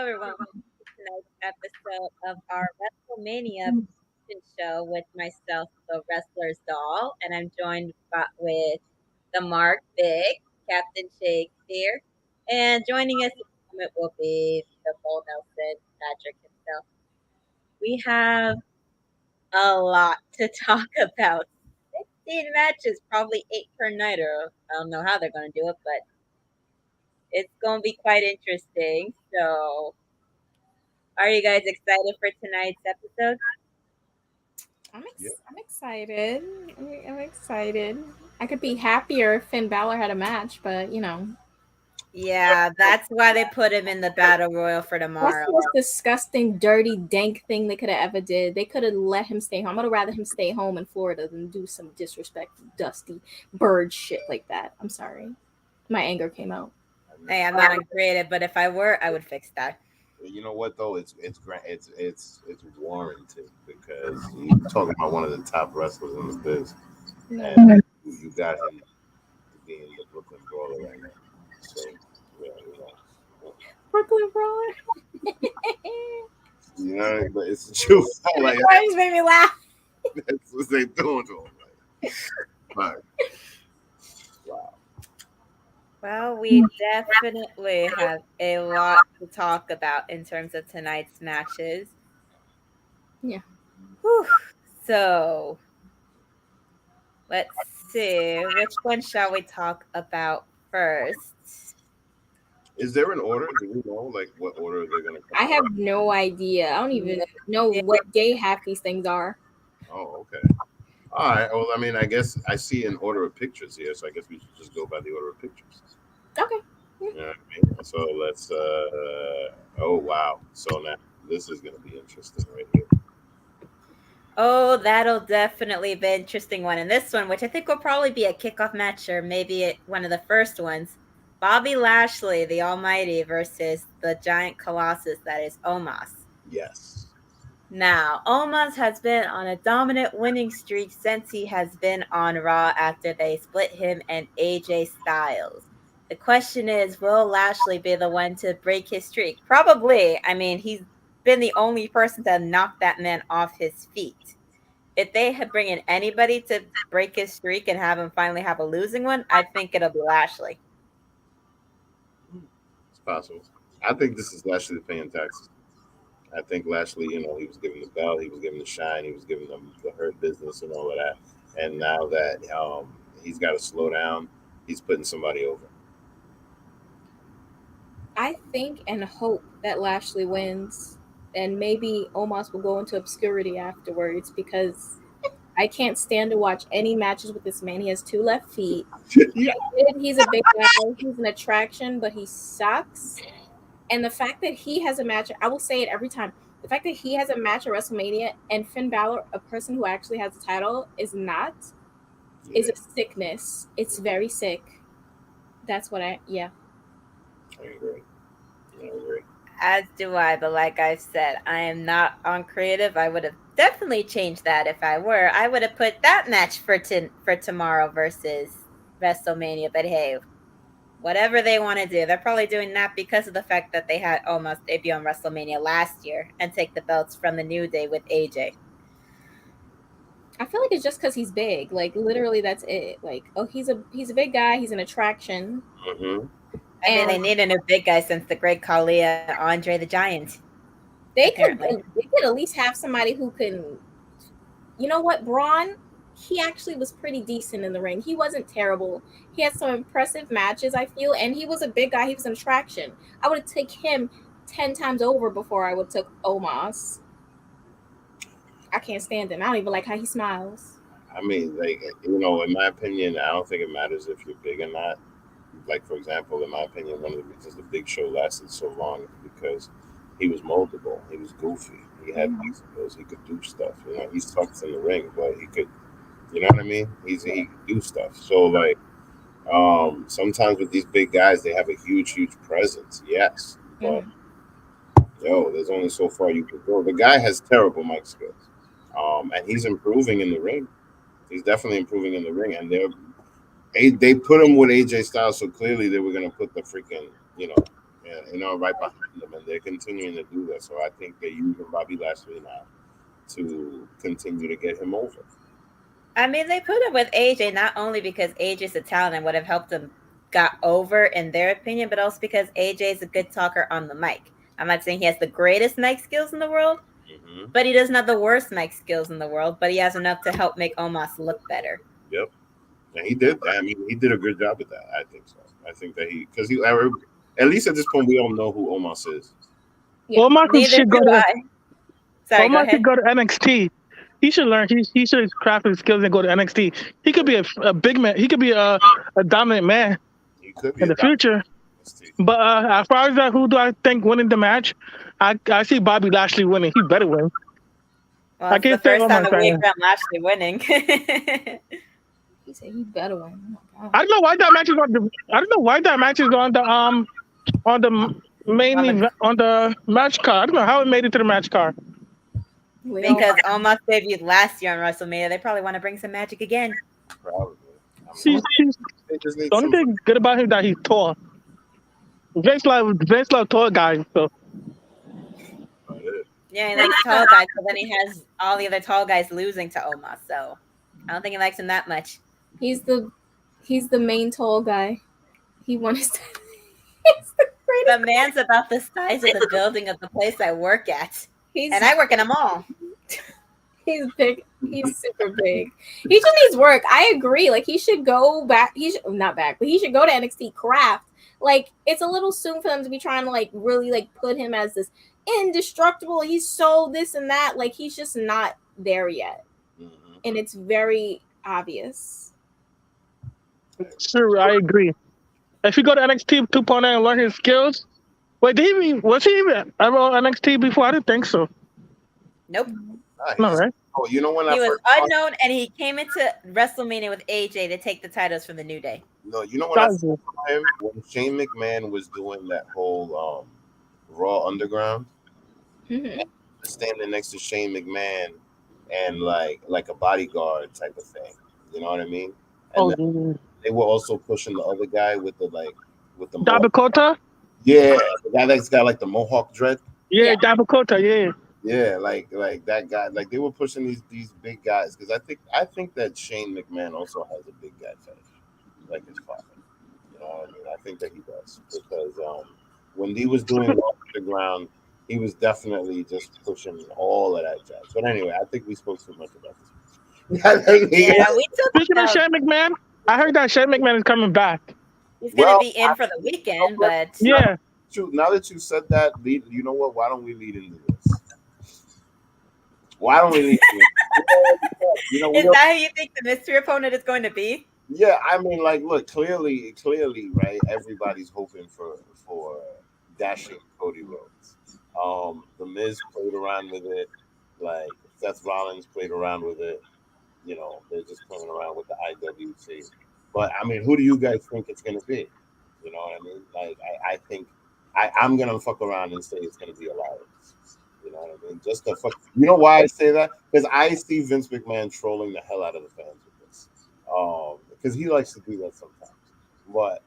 everyone. Welcome to tonight's episode of our Wrestlemania prediction show with myself, the Wrestler's Doll, and I'm joined with the Mark Big, Captain Shakespeare, and joining us in a moment will be the Bull Nelson, Patrick himself. We have a lot to talk about. 16 matches, probably 8 per night, or I don't know how they're going to do it, but it's going to be quite interesting. So, are you guys excited for tonight's episode? I'm excited. I'm excited. I could be happier if Finn Balor had a match, but Yeah, that's why they put him in the battle royal for that's tomorrow. the most disgusting, dirty, dank thing they could have ever did. They could have let him stay home. I'd rather him stay home in Florida than do some disrespectful, dusty bird shit like that. I'm sorry, my anger came out. Hey, I'm not uncreative, but if I were, I would fix that. You know what though? It's warranted because you're talking about one of the top wrestlers in the biz, and you got him being the Brooklyn Brawler right now. So yeah, Brooklyn Brawler. but it's the truth. Like, Why you made me laugh? that's what they doing to him. Like, wow. Well, we definitely have a lot to talk about in terms of tonight's matches. Yeah. Whew. So, let's see. Which one shall we talk about first? Is there an order? Do we know like what order they're gonna come I have no idea. I don't even know what day half these things are. Oh, okay. All right. Well, I mean, I guess I see an order of pictures here, so I guess we should just go by the order of pictures. Okay. You know what I mean? So let's. Oh wow! So now this is going to be interesting right here. Oh, that'll definitely be an interesting one. And this one, which I think will probably be a kickoff match or maybe one of the first ones. Bobby Lashley, the Almighty, versus the giant colossus that is Omos. Yes. Now, Omos has been on a dominant winning streak since he has been on Raw after they split him and AJ Styles. The question is, will Lashley be the one to break his streak? Probably. I mean, he's been the only person to knock that man off his feet. If they had bring in anybody to break his streak and have him finally have a losing one, I think it'll be Lashley. It's possible. I think this is Lashley paying taxes. I think Lashley, he was given the belt, he was given the shine, he was giving them the hurt business and all of that. And now that he's got to slow down, he's putting somebody over. I think and hope that Lashley wins, and maybe Omos will go into obscurity afterwards because I can't stand to watch any matches with this man. He has 2 left feet. Yeah. He's a big guy. He's an attraction, but he sucks. And the fact that he has a match, I will say it every time. The fact that he has a match at WrestleMania and Finn Balor, a person who actually has a title, is not, is a sickness. It's very sick. That's what I agree. As do I, but like I've said, I am not on creative. I would have definitely changed that if I were. I would have put that match for tomorrow versus WrestleMania. But hey, whatever they want to do, they're probably doing that because of the fact that they had almost debut on WrestleMania last year and take the belts from the New Day with AJ. I feel like it's just because he's big. Like literally, that's it. Like, oh, he's a big guy. He's an attraction. Mm-hmm. I mean, they need a new big guy since the Great Khali, Andre the Giant. They could at least have somebody who can. You know what, Braun? He actually was pretty decent in the ring. He wasn't terrible. He had some impressive matches, I feel, and he was a big guy. He was an attraction. I would have taken him 10 times over before I would took Omos. I can't stand him. I don't even like how he smiles. I mean, in my opinion, I don't think it matters if you're big or not. Like, for example, in my opinion, one of the reasons the Big Show lasted so long is because he was moldable. He was goofy. He had musicals. He could do stuff. He sucks in the ring, but he could, you know what I mean? He could do stuff. So, sometimes with these big guys, they have a huge, huge presence. Yes. But, there's only so far you can go. The guy has terrible mic skills. And he's improving in the ring. He's definitely improving in the ring. And they put him with AJ Styles, so clearly they were going to put the freaking, right behind them, and they're continuing to do that. So I think they're using Bobby Lashley now to continue to get him over. I mean, they put him with AJ not only because AJ's a talent and would have helped him got over in their opinion, but also because AJ is a good talker on the mic. I'm not saying he has the greatest mic skills in the world, but he doesn't have the worst mic skills in the world, but he has enough to help make Omos look better. Yep. And he did. I mean, he did a good job with that. I think so. I think that because at least at this point, we all know who Omos is. Yeah. Omos should go to. Sorry, Omos should go to NXT. He should learn. He should craft his skills and go to NXT. He could be a big man. He could be a dominant man in the future. But as far as who do I think winning the match, I see Bobby Lashley winning. He better win. Well, it's the first time that we have Lashley winning. He said he better win. Oh, I don't know why that match is on the. I don't know why that match is on the main event, on the match card. I don't know how it made it to the match card. Because Omos debuted last year on WrestleMania. They probably want to bring some magic again. Probably. The only thing good about him is that he's tall. Vince love tall guys. So. Yeah, he likes tall guys, but then he has all the other tall guys losing to Omos. So I don't think he likes him that much. He's the main tall guy. He won his. The man's about the size of the building of the place I work at. And I work in a mall. He's big. He's super big. He just needs work. I agree. Like, he should go back. He should not back, but he should go to NXT Craft. Like, it's a little soon for them to be trying to like really like put him as this indestructible. He's so this and that. Like, he's just not there yet, and it's very obvious. Sure, I agree. If you go to NXT 2.0 and learn his skills. Wait, was he even ever on NXT before? I didn't think so. Nope. No, right? Oh, you know when he was unknown, and he came into WrestleMania with AJ to take the titles from the New Day. No, you know when I saw him when Shane McMahon was doing that whole Raw Underground, standing next to Shane McMahon and like a bodyguard type of thing. You know what I mean? And they were also pushing the other guy with the Dabakota? Yeah, the guy that's got like the Mohawk dread. Yeah, Dabakota, yeah. Yeah, like that guy. Like they were pushing these big guys because I think that Shane McMahon also has a big guy fetish, like his father. You know what I mean? I think that he does because when he was doing Raw Underground, he was definitely just pushing all of that jazz. But anyway, I think we spoke too much about this. Speaking of Shane McMahon, I heard that Shane McMahon is coming back. He's gonna be in for the weekend, but yeah. Now that you said that, you know what? Why don't we lead into this? Why don't we lead into this? Is that who you think the mystery opponent is going to be? Yeah, I mean, like, look, clearly, right? Everybody's hoping for dashing Cody Rhodes. The Miz played around with it, like Seth Rollins played around with it. You know, they're just playing around with the IWC. But I mean, who do you guys think it's gonna be? You know what I mean? Like, I think I'm gonna fuck around and say it's gonna be Elias. You know what I mean? Just to fuck. You know why I say that? Because I see Vince McMahon trolling the hell out of the fans with this. Because he likes to do that sometimes. But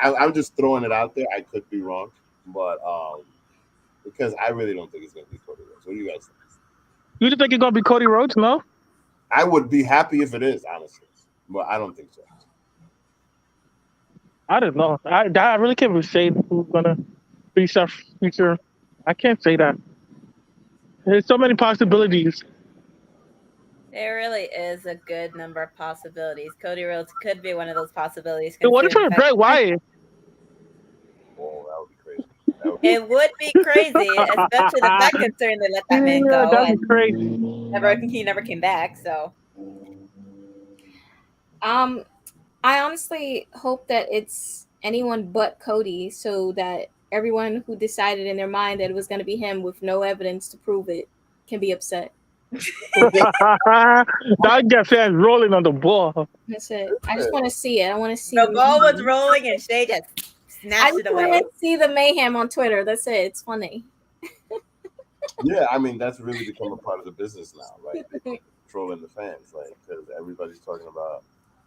I'm just throwing it out there. I could be wrong, but because I really don't think it's gonna be Cody Rhodes. What do you guys think? You just think it's gonna be Cody Rhodes? No. I would be happy if it is, honestly, but I don't think so. I don't know. I really can't say who's gonna be Seth's future. I can't say that. There's so many possibilities. There really is a good number of possibilities. Cody Rhodes could be one of those possibilities. What if it's Bray Wyatt? Oh, that would be crazy. It would be crazy, especially the fact concern they let that man go. That'd be crazy. He never came back. So, I honestly hope that it's anyone but Cody, so that everyone who decided in their mind that it was going to be him with no evidence to prove it can be upset. That get fans rolling on the ball. That's it. I just want to see it. I want to see the ball was rolling and Shay just snatched it away. I want to see the mayhem on Twitter. That's it. It's funny. Yeah, I mean, that's really become a part of the business now, right? Trolling the fans, like, because everybody's talking about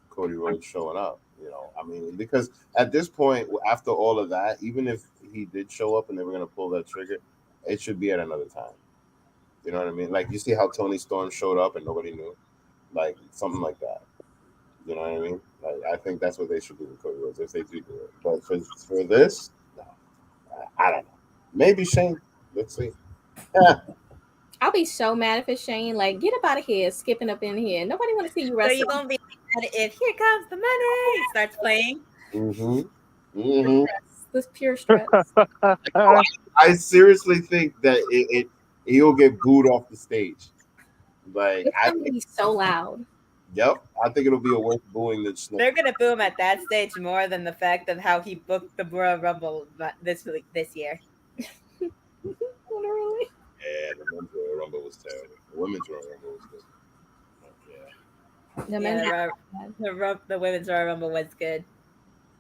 Cody Rhodes showing up. You know, I mean, because at this point, after all of that, even if he did show up and they were going to pull that trigger, it should be at another time. You know what I mean? Like, you see how Tony Storm showed up and nobody knew? Like, something like that. You know what I mean? Like, I think that's what they should do with Cody Rhodes if they do it. But for this, no, I don't know. Maybe Shane. Let's see. I'll be so mad if it's Shane. Like, get up out of here, skipping up in here. Nobody want to see you So wrestle. you're gonna be mad if Here Comes the Money starts playing. This pure stress. I seriously think that he'll get booed off the stage. Like, It's gonna be so loud. Yep, I think it'll be a worse booing than Snow. They're gonna boo him at that stage more than the fact of how he booked the Royal Rumble this year. Literally. Yeah, the men's Royal Rumble was terrible. The women's Royal Rumble was good. The women's Royal Rumble was good.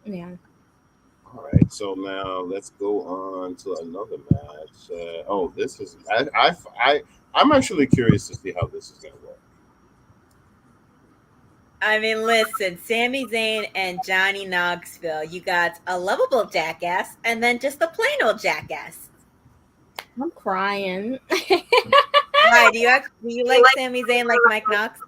Yeah. All right, so now let's go on to another match. This is I'm actually curious to see how this is gonna work. I mean, listen, Sami Zayn and Johnny Knoxville. You got a lovable jackass and then just a plain old jackass. I'm crying. Why do you like Sami Zayn like Mike Knox?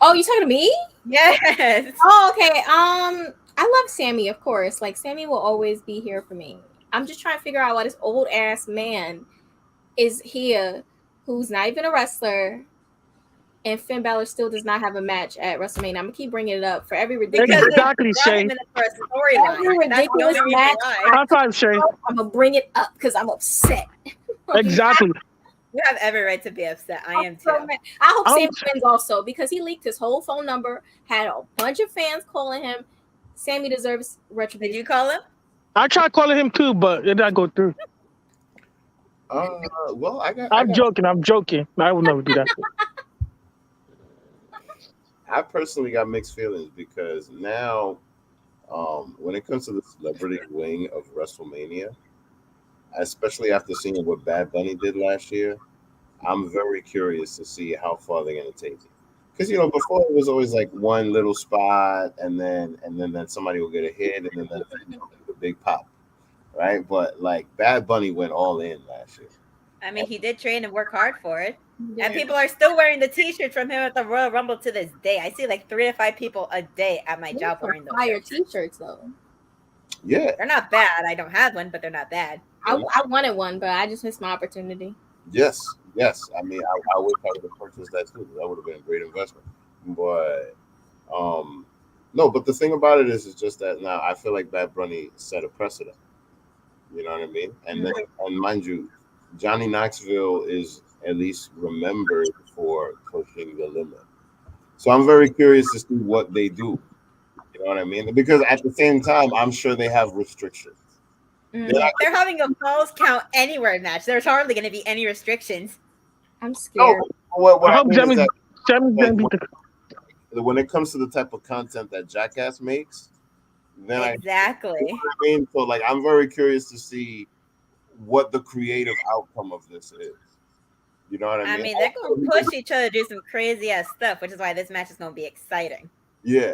Oh, you talking to me? Yes. Oh, okay. I love Sami, of course. Like, Sami will always be here for me. I'm just trying to figure out why this old ass man is here, who's not even a wrestler, and Finn Balor still does not have a match at WrestleMania. I'm gonna keep bringing it up for every ridiculous, exactly, Shay. Every ridiculous match. High five, Shay. I'm gonna bring it up because I'm upset. Exactly. You have every right to be upset. I am too. I hope Sami wins also because he leaked his whole phone number, had a bunch of fans calling him. Sami deserves retribution. Did you call him? I tried calling him too, but it didn't go through. Well, I'm joking. I would never do that. I personally got mixed feelings because now, when it comes to the celebrity wing of WrestleMania, especially after seeing what Bad Bunny did last year, I'm very curious to see how far they're going to take it. Because before it was always like one little spot, and then somebody will get a hit, and then the big pop, right? But like Bad Bunny went all in last year. I mean, he did train and work hard for it, and people are still wearing the T-shirts from him at the Royal Rumble to this day. I see like 3 to 5 people a day at my job wearing those fire T-shirts though. Yeah, they're not bad. I don't have one, but they're not bad. I wanted one, but I just missed my opportunity. Yes. I mean, I wish I would have purchased that too. That would have been a great investment. But no. But the thing about it is just that now I feel like Bad Bunny set a precedent. You know what I mean? And then, and mind you, Johnny Knoxville is at least remembered for pushing the limit. So I'm very curious to see what they do. You know what I mean? Because at the same time, I'm sure they have restrictions. They're having a falls count anywhere match. There's hardly going to be any restrictions. I'm scared. What I hope mean is that when it comes to the type of content that Jackass makes, then exactly. You know what I mean? So like, I'm very curious to see what the creative outcome of this is. You know what I mean? I mean, they're going to push each other to do some crazy ass stuff, which is why this match is going to be exciting. Yeah.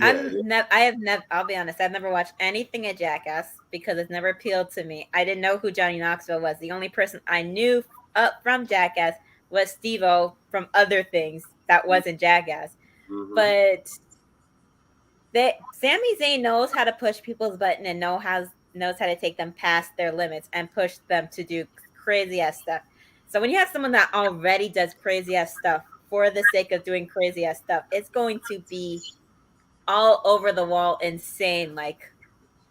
I'll be honest, I've never watched anything at Jackass because it's never appealed to me. I didn't know who Johnny Knoxville was. The only person I knew from Jackass was Steve-O from other things that wasn't Jackass. Mm-hmm. But Sami Zayn knows how to push people's button and knows how to take them past their limits and push them to do crazy ass stuff. So when you have someone that already does crazy ass stuff for the sake of doing crazy ass stuff, it's going to be all over the wall insane. Like,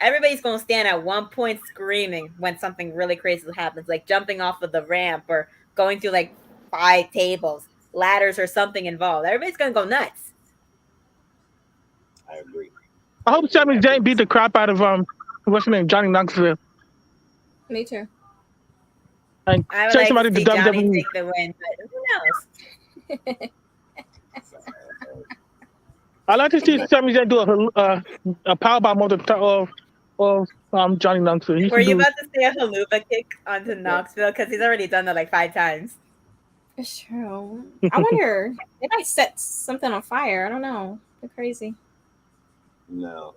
everybody's going to stand at one point screaming when something really crazy happens, like jumping off of the ramp or going through like 5 tables, ladders, or something involved. Everybody's going to go nuts. I agree. I hope Sami Zayn beat the crap out of what's his name, Johnny Knoxville. Me too. And I would say like somebody to see to Johnny WWE. take the win, but who knows? I like to see Sami Zayn do a powerbomb on the top of Johnny Knoxville. Were you about to say a haluva kick onto Knoxville? Because he's already done that like 5 times. It's true. I wonder, they might set something on fire. I don't know. They're crazy. No.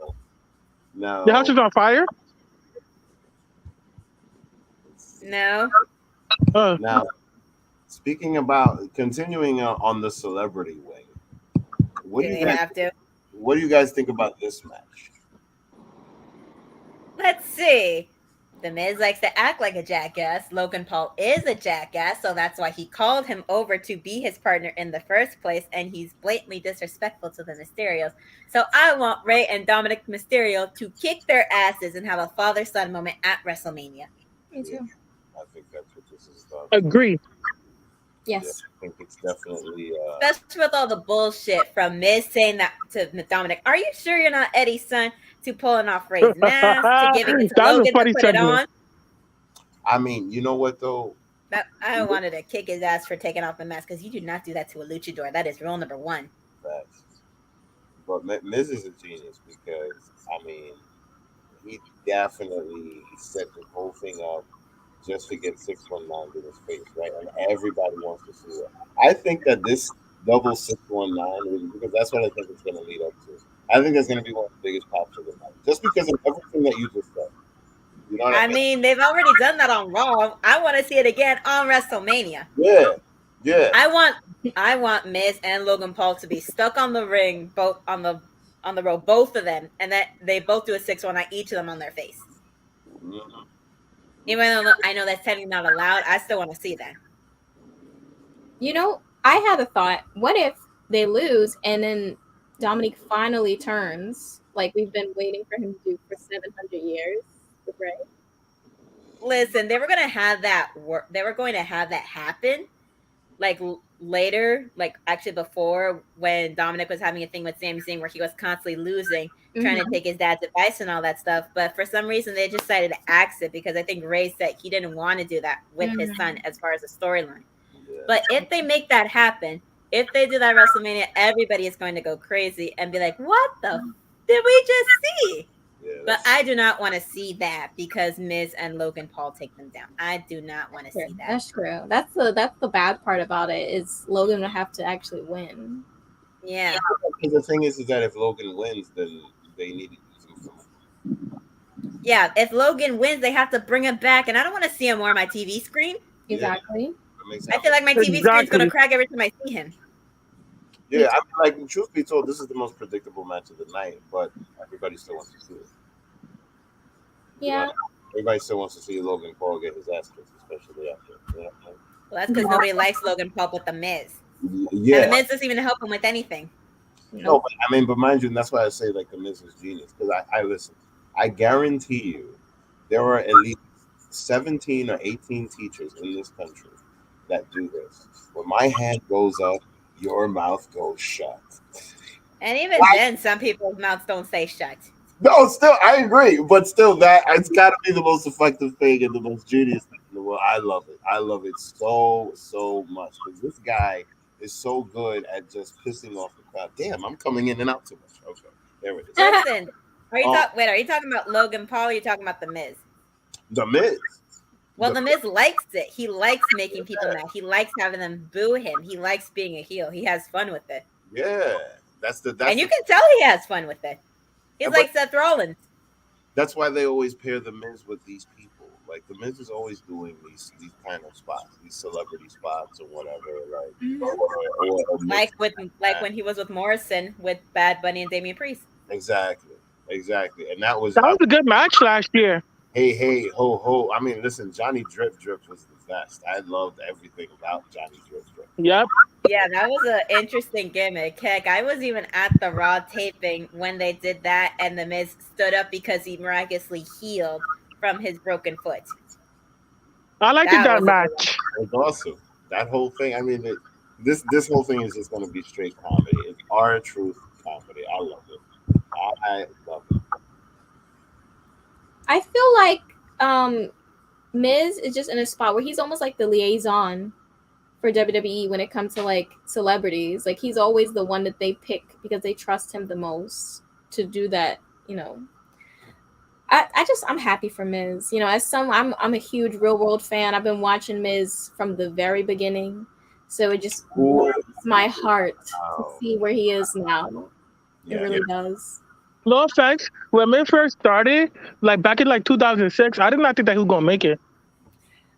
The house is on fire? No. Now, speaking about continuing on the celebrity wing, what do you guys think about this match? Let's see. The Miz likes to act like a jackass. Logan Paul is a jackass, so that's why he called him over to be his partner in the first place, and he's blatantly disrespectful to the Mysterios. So I want Rey and Dominic Mysterio to kick their asses and have a father-son moment at WrestleMania. Me too. I think that's what this is about. Agree. Yes. Yeah, I think it's definitely... Especially with all the bullshit from Miz saying that to Dominic. Are you sure you're not Eddie's son? To pulling off Rey's mask, to giving it to Logan to put it on. I mean, you know what, though? I wanted to kick his ass for taking off the mask, because you do not do that to a luchador. That is rule number 1. Facts. But Miz is a genius because, I mean, he definitely set the whole thing up just to get 619 in his face, right? And everybody wants to see it. I think that this double 619, because that's what I think it's going to lead up to. I think that's going to be one of the biggest pops of the night, just because of everything that you just said. You know what I mean, they've already done that on Raw. I want to see it again on WrestleMania. Yeah. I want Miz and Logan Paul to be stuck on the ring, both on the rope, both of them, and that they both do a 619, each of them on their face. Mm-hmm. Even though I know that's technically not allowed, I still want to see that. You know, I had a thought. What if they lose and then Dominic finally turns, like we've been waiting for him to do for 700 years with Rey? Listen, they were going to have that work. They were going to have that happen, like later, like actually before, when Dominic was having a thing with Sami Zayn where he was constantly losing, trying to take his dad's advice and all that stuff. But for some reason, they decided to axe it, because I think Rey said he didn't want to do that with his son as far as a storyline. Yeah. But if they make that happen, if they do that WrestleMania, everybody is going to go crazy and be like, what the did we just see? Yeah, but I do not want to see that, because Miz and Logan Paul take them down. I do not want to see that. That's true. That's the bad part about it, is Logan will have to actually win. Yeah. Because the thing is that if Logan wins, then they need to use him for... Yeah, if Logan wins, they have to bring him back, and I don't want to see him more on my TV screen. Exactly. I feel like my TV screen's going to crack every time I see him. Yeah, I mean, like, truth be told, this is the most predictable match of the night, but everybody still wants to see it. Yeah. You know, everybody still wants to see Logan Paul get his ass kicked, especially after. You know? Well, that's because nobody likes Logan Paul with The Miz. Yeah. And The Miz doesn't even help him with anything. No, but mind you, and that's why I say, like, The Miz is genius, because I listen. I guarantee you there are at least 17 or 18 teachers in this country that do this. When my hand goes up, your mouth goes shut. And even then, some people's mouths don't stay shut. No, still, I agree. But still, that it's got to be the most effective thing and the most genius thing in the world. I love it. I love it so much. Because this guy is so good at just pissing off the crowd. Damn, I'm coming in and out too much. Okay, there it is. Listen, are you talking about Logan Paul, or are you talking about The Miz? The Miz. Well, The Miz likes it. He likes making people mad. He likes having them boo him. He likes being a heel. He has fun with it. Yeah, and you can tell he has fun with it. He's like Seth Rollins. That's why they always pair The Miz with these people. Like, The Miz is always doing these kind of spots, these celebrity spots or whatever. Like, like when he was with Morrison with Bad Bunny and Damian Priest. Exactly. And that was a good match last year. Hey, ho, ho. I mean, listen, Johnny Drip was the best. I loved everything about Johnny Drip. Yep. Yeah, that was an interesting gimmick. Heck, I was even at the Raw taping when they did that, and The Miz stood up because he miraculously healed from his broken foot. I liked that match. It was awesome. That whole thing, I mean, this whole thing is just going to be straight comedy. It's R-Truth comedy. I love it. I love it. I feel like Miz is just in a spot where he's almost like the liaison for WWE when it comes to like celebrities. Like, he's always the one that they pick because they trust him the most to do that. You know, I'm happy for Miz. You know, I'm a huge Real World fan. I've been watching Miz from the very beginning. So it just warms my heart to see where he is now. It really does. No offense, when it first started, like back in like 2006, I did not think that he was gonna make it.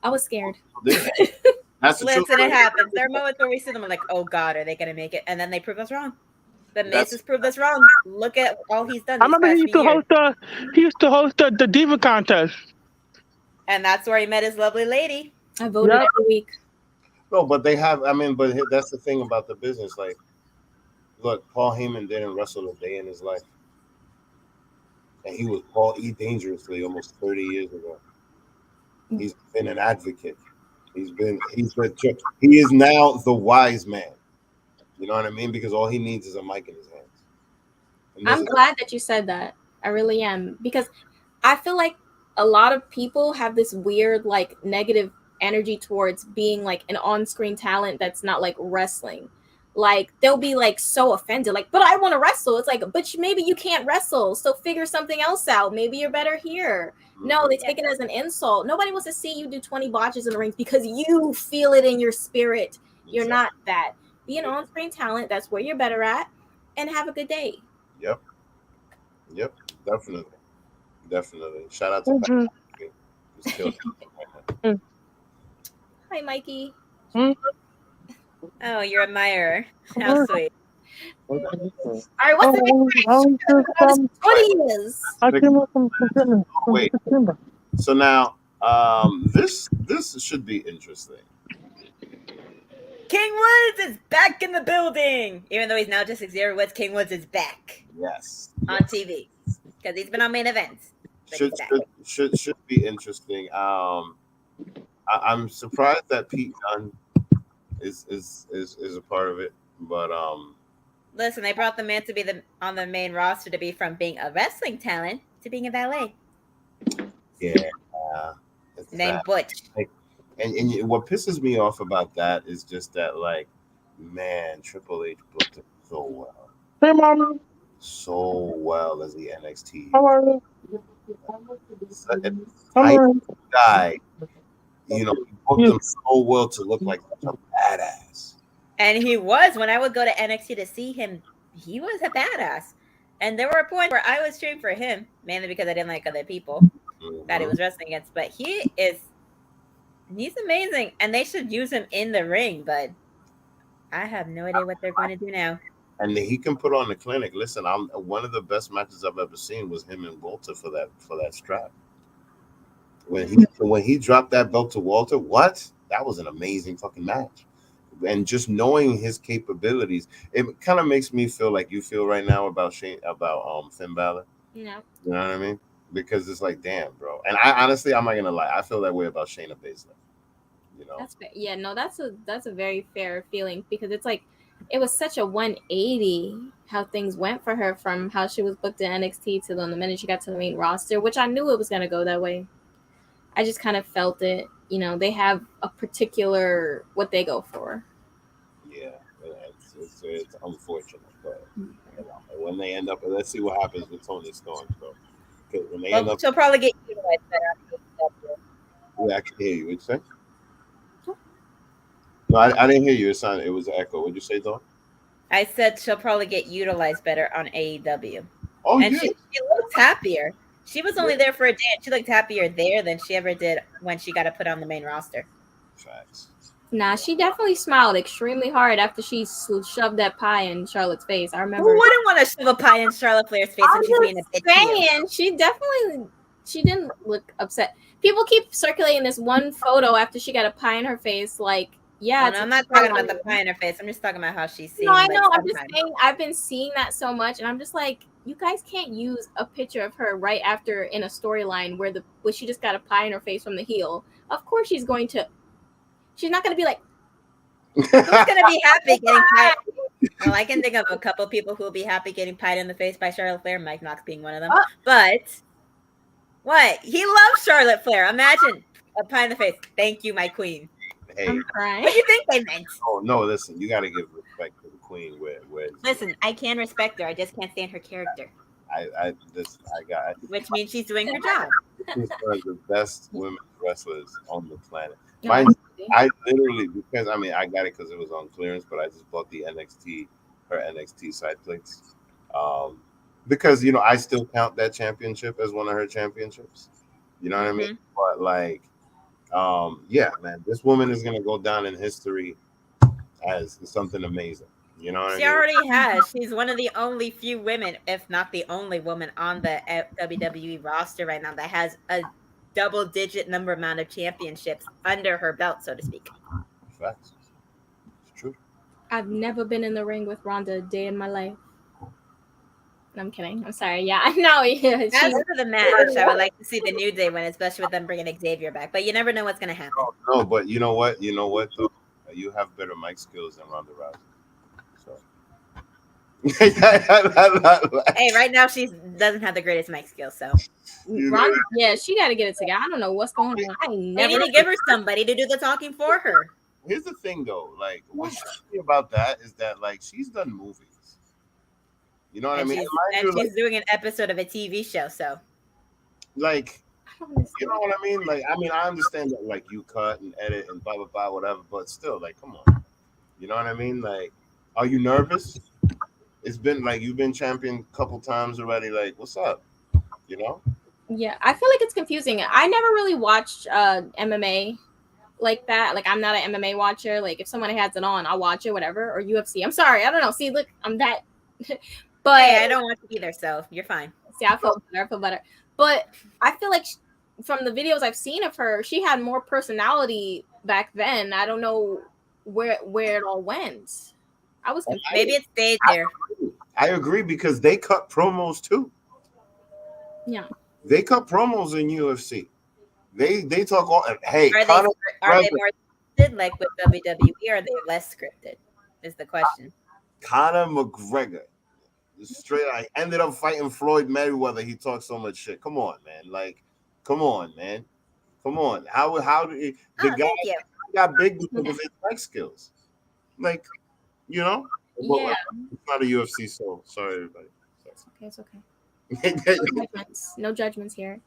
I was scared. That's the truth. Listen, it happens. There are moments where we see them and like, oh God, are they gonna make it? And then they prove us wrong. The Miz has proved us wrong. Look at all he's done. I remember he used to host the Diva contest. And that's where he met his lovely lady. I voted every week. No, but they have. I mean, but that's the thing about the business. Like, look, Paul Heyman didn't wrestle a day in his life, and he was Paul E. Dangerously almost 30 years ago. He's been an advocate. He is now the wise man. You know what I mean? Because all he needs is a mic in his hands. I'm glad that you said that. I really am, because I feel like a lot of people have this weird, like, negative energy towards being like an on-screen talent that's not like wrestling. Like, they'll be like so offended, like, but I want to wrestle. It's like, but maybe you can't wrestle, so figure something else out. Maybe you're better here. No, they take it as an insult. Nobody wants to see you do 20 botches in the rings because you feel it in your spirit. You're not that. Be an on-screen talent. That's where you're better at, and have a good day. Yep. Definitely. Shout out to Hi, Mikey. Oh, you're a admirer. How sweet. All right, what's the Wait. So now, this should be interesting. King Woods is back in the building. Even though he's now just Xavier Woods, King Woods is back. Yes. On TV. Because he's been on main events. Should be interesting. I'm surprised that Pete Dunne is a part of it, but listen, they brought the man to be on the main roster to be from being a wrestling talent to being a valet. Yeah, named Butch. And what pisses me off about that is just that, like, man, Triple H booked it so well. Hey, Mama. So well as the NXT. How are you? Guy, you know, he booked him so well to look like such a badass. And he was. When I would go to NXT to see him, he was a badass. And there were points where I was cheering for him, mainly because I didn't like other people that he was wrestling against. But he's amazing. And they should use him in the ring, but I have no idea what they're going to do now. And he can put on the clinic. Listen, one of the best matches I've ever seen was him and Walter for that strap. When he dropped that belt to Walter, that was an amazing fucking match. And just knowing his capabilities, it kind of makes me feel like you feel right now about Finn Balor. Yeah. You know what I mean? Because it's like, damn, bro. And I honestly, I'm not gonna lie, I feel that way about Shayna Baszler. You know? That's fair. Yeah, no, that's a very fair feeling, because it's like it was such a 180 how things went for her from how she was booked in NXT to the minute she got to the main roster, which I knew it was gonna go that way. I just kind of felt it. You know, they have a particular what they go for. Yeah, it's unfortunate, but when they end up, let's see what happens with Toni Storm. So, when they end up, she'll probably get utilized better. I can hear you. What'd you say? No, I didn't hear you. It was an echo. What'd you say, Dawn? I said she'll probably get utilized better on AEW. Oh, and yeah. She looks happier. She was only there for a day, and she looked happier there than she ever did when she got to put on the main roster. Facts. Nah, she definitely smiled extremely hard after she shoved that pie in Charlotte's face. I remember. Who wouldn't want to shove a pie in Charlotte Flair's face when she's being a bitch? She didn't look upset. People keep circulating this one photo after she got a pie in her face. Like, yeah. No, I'm not talking about the pie in her face. I'm just talking about how she's seen. No, I know. I'm just saying I've been seeing that so much, and I'm just like, you guys can't use a picture of her right after in a storyline where she just got a pie in her face from the heel. Of course, she's not going to be like, who's going to be happy getting pied? Well, I can think of a couple people who will be happy getting pied in the face by Charlotte Flair, Mike Knox being one of them. But what? He loves Charlotte Flair. Imagine a pie in the face. Thank you, my queen. Hey, I'm crying. What do you think they meant? Oh no! Listen, you got to give respect to the queen. Listen, I can respect her. I just can't stand her character. Which means she's doing her job. She's one of the best women wrestlers on the planet. No, I literally, because I mean, I got it because it was on clearance, but I just bought her NXT side plates. Because I still count that championship as one of her championships. You know what I mean? But like, yeah, man, this woman is gonna go down in history as something amazing. You know what She I mean? already has. She's one of the only few women, if not the only woman on the WWE roster right now that has a double-digit number amount of championships under her belt, so to speak. Facts. It's true. I've never been in the ring with Ronda a day in my life. I'm kidding. I'm sorry. Yeah, I know. Yeah, as for the match, I would like to see the New Day win, especially with them bringing Xavier back. But you never know what's going to happen. No, but you know what? You know what? Though? You have better mic skills than Ronda Rousey. So. Hey, right now she doesn't have the greatest mic skills, so. Ronda, yeah, she got to get it together. I don't know what's going on. I never need to give her somebody to do the talking for her. Here's the thing, though. Like, what's tricky about that is that, like, she's done movies. You know what I mean? She's doing an episode of a TV show, so. Like, you know what I mean? Like, I understand that, like, you cut and edit and blah, blah, blah, whatever, but still, like, come on. You know what I mean? Like, are you nervous? It's been, like, you've been champion a couple times already. Like, what's up? You know? Yeah, I feel like it's confusing. I never really watched MMA like that. Like, I'm not an MMA watcher. Like, if someone has it on, I'll watch it, whatever. Or UFC. I'm sorry. I don't know. See, look, I'm that... But hey, I don't watch it either, so you're fine. See, I feel better. But I feel like from the videos I've seen of her, she had more personality back then. I don't know where it all went. I was confused. Maybe it stayed there. I agree because they cut promos too. Yeah, they cut promos in UFC. They talk all. Hey, are they more scripted like with WWE, or are they less scripted? Is the question. Conor McGregor. Straight, I ended up fighting Floyd Mayweather. He talks so much shit. Come on, man. Like, come on, man. Come on. How did the guy got big because of his mic skills? Like, you know? Yeah. It's not a UFC, so sorry, everybody. It's okay. No judgments here.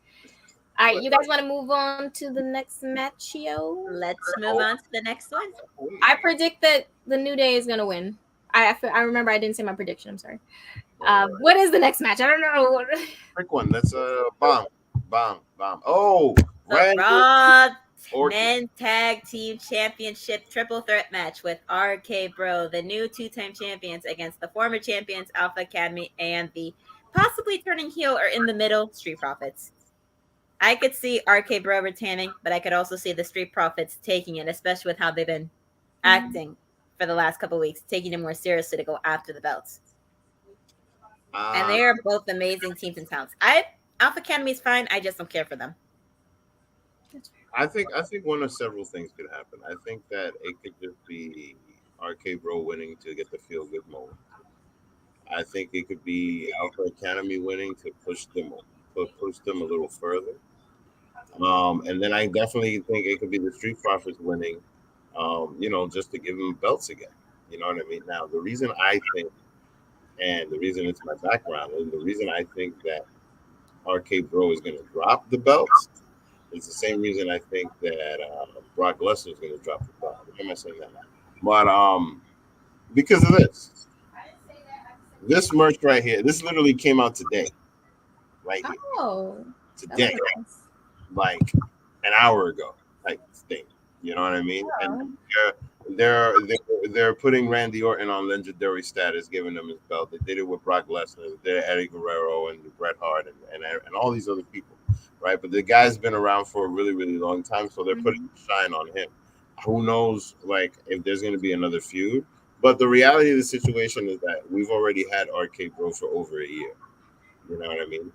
All right, you guys want to move on to the next match, yo? Let's move on to the next one. I predict that the New Day is gonna win. I remember I didn't say my prediction. I'm sorry. What is the next match? I don't know. Quick one. That's bomb. Oh, Raw Men Tag Team Championship Triple Threat match with RK Bro, the new 2-time champions, against the former champions Alpha Academy and the possibly turning heel or in the middle Street Profits. I could see RK Bro retaining, but I could also see the Street Profits taking it, especially with how they've been acting for the last couple of weeks, taking it more seriously to go after the belts. And they are both amazing teams and talents. Alpha Academy is fine. I just don't care for them. I think one of several things could happen. I think that it could just be RK Bro winning to get the feel good moment. I think it could be Alpha Academy winning to push them a little further. And then I definitely think it could be the Street Profits winning, just to give them belts again. You know what I mean? Now, the reason I think, and the reason it's my background, and the reason I think that RK Bro is going to drop the belts is the same reason I think that Brock Lesnar is going to drop the belt. Why am I saying that? But because of this merch right here, this literally came out today, right here. Oh, today, like an hour ago, type thing. You know what I mean? And they're putting Randy Orton on legendary status, giving him his belt. They did it with Brock Lesnar, they did Eddie Guerrero and Bret Hart and all these other people, right? But the guy's been around for a really, really long time, so they're putting shine on him. Who knows, like, if there's going to be another feud? But the reality of the situation is that we've already had RK Bro for over a year. You know what I mean?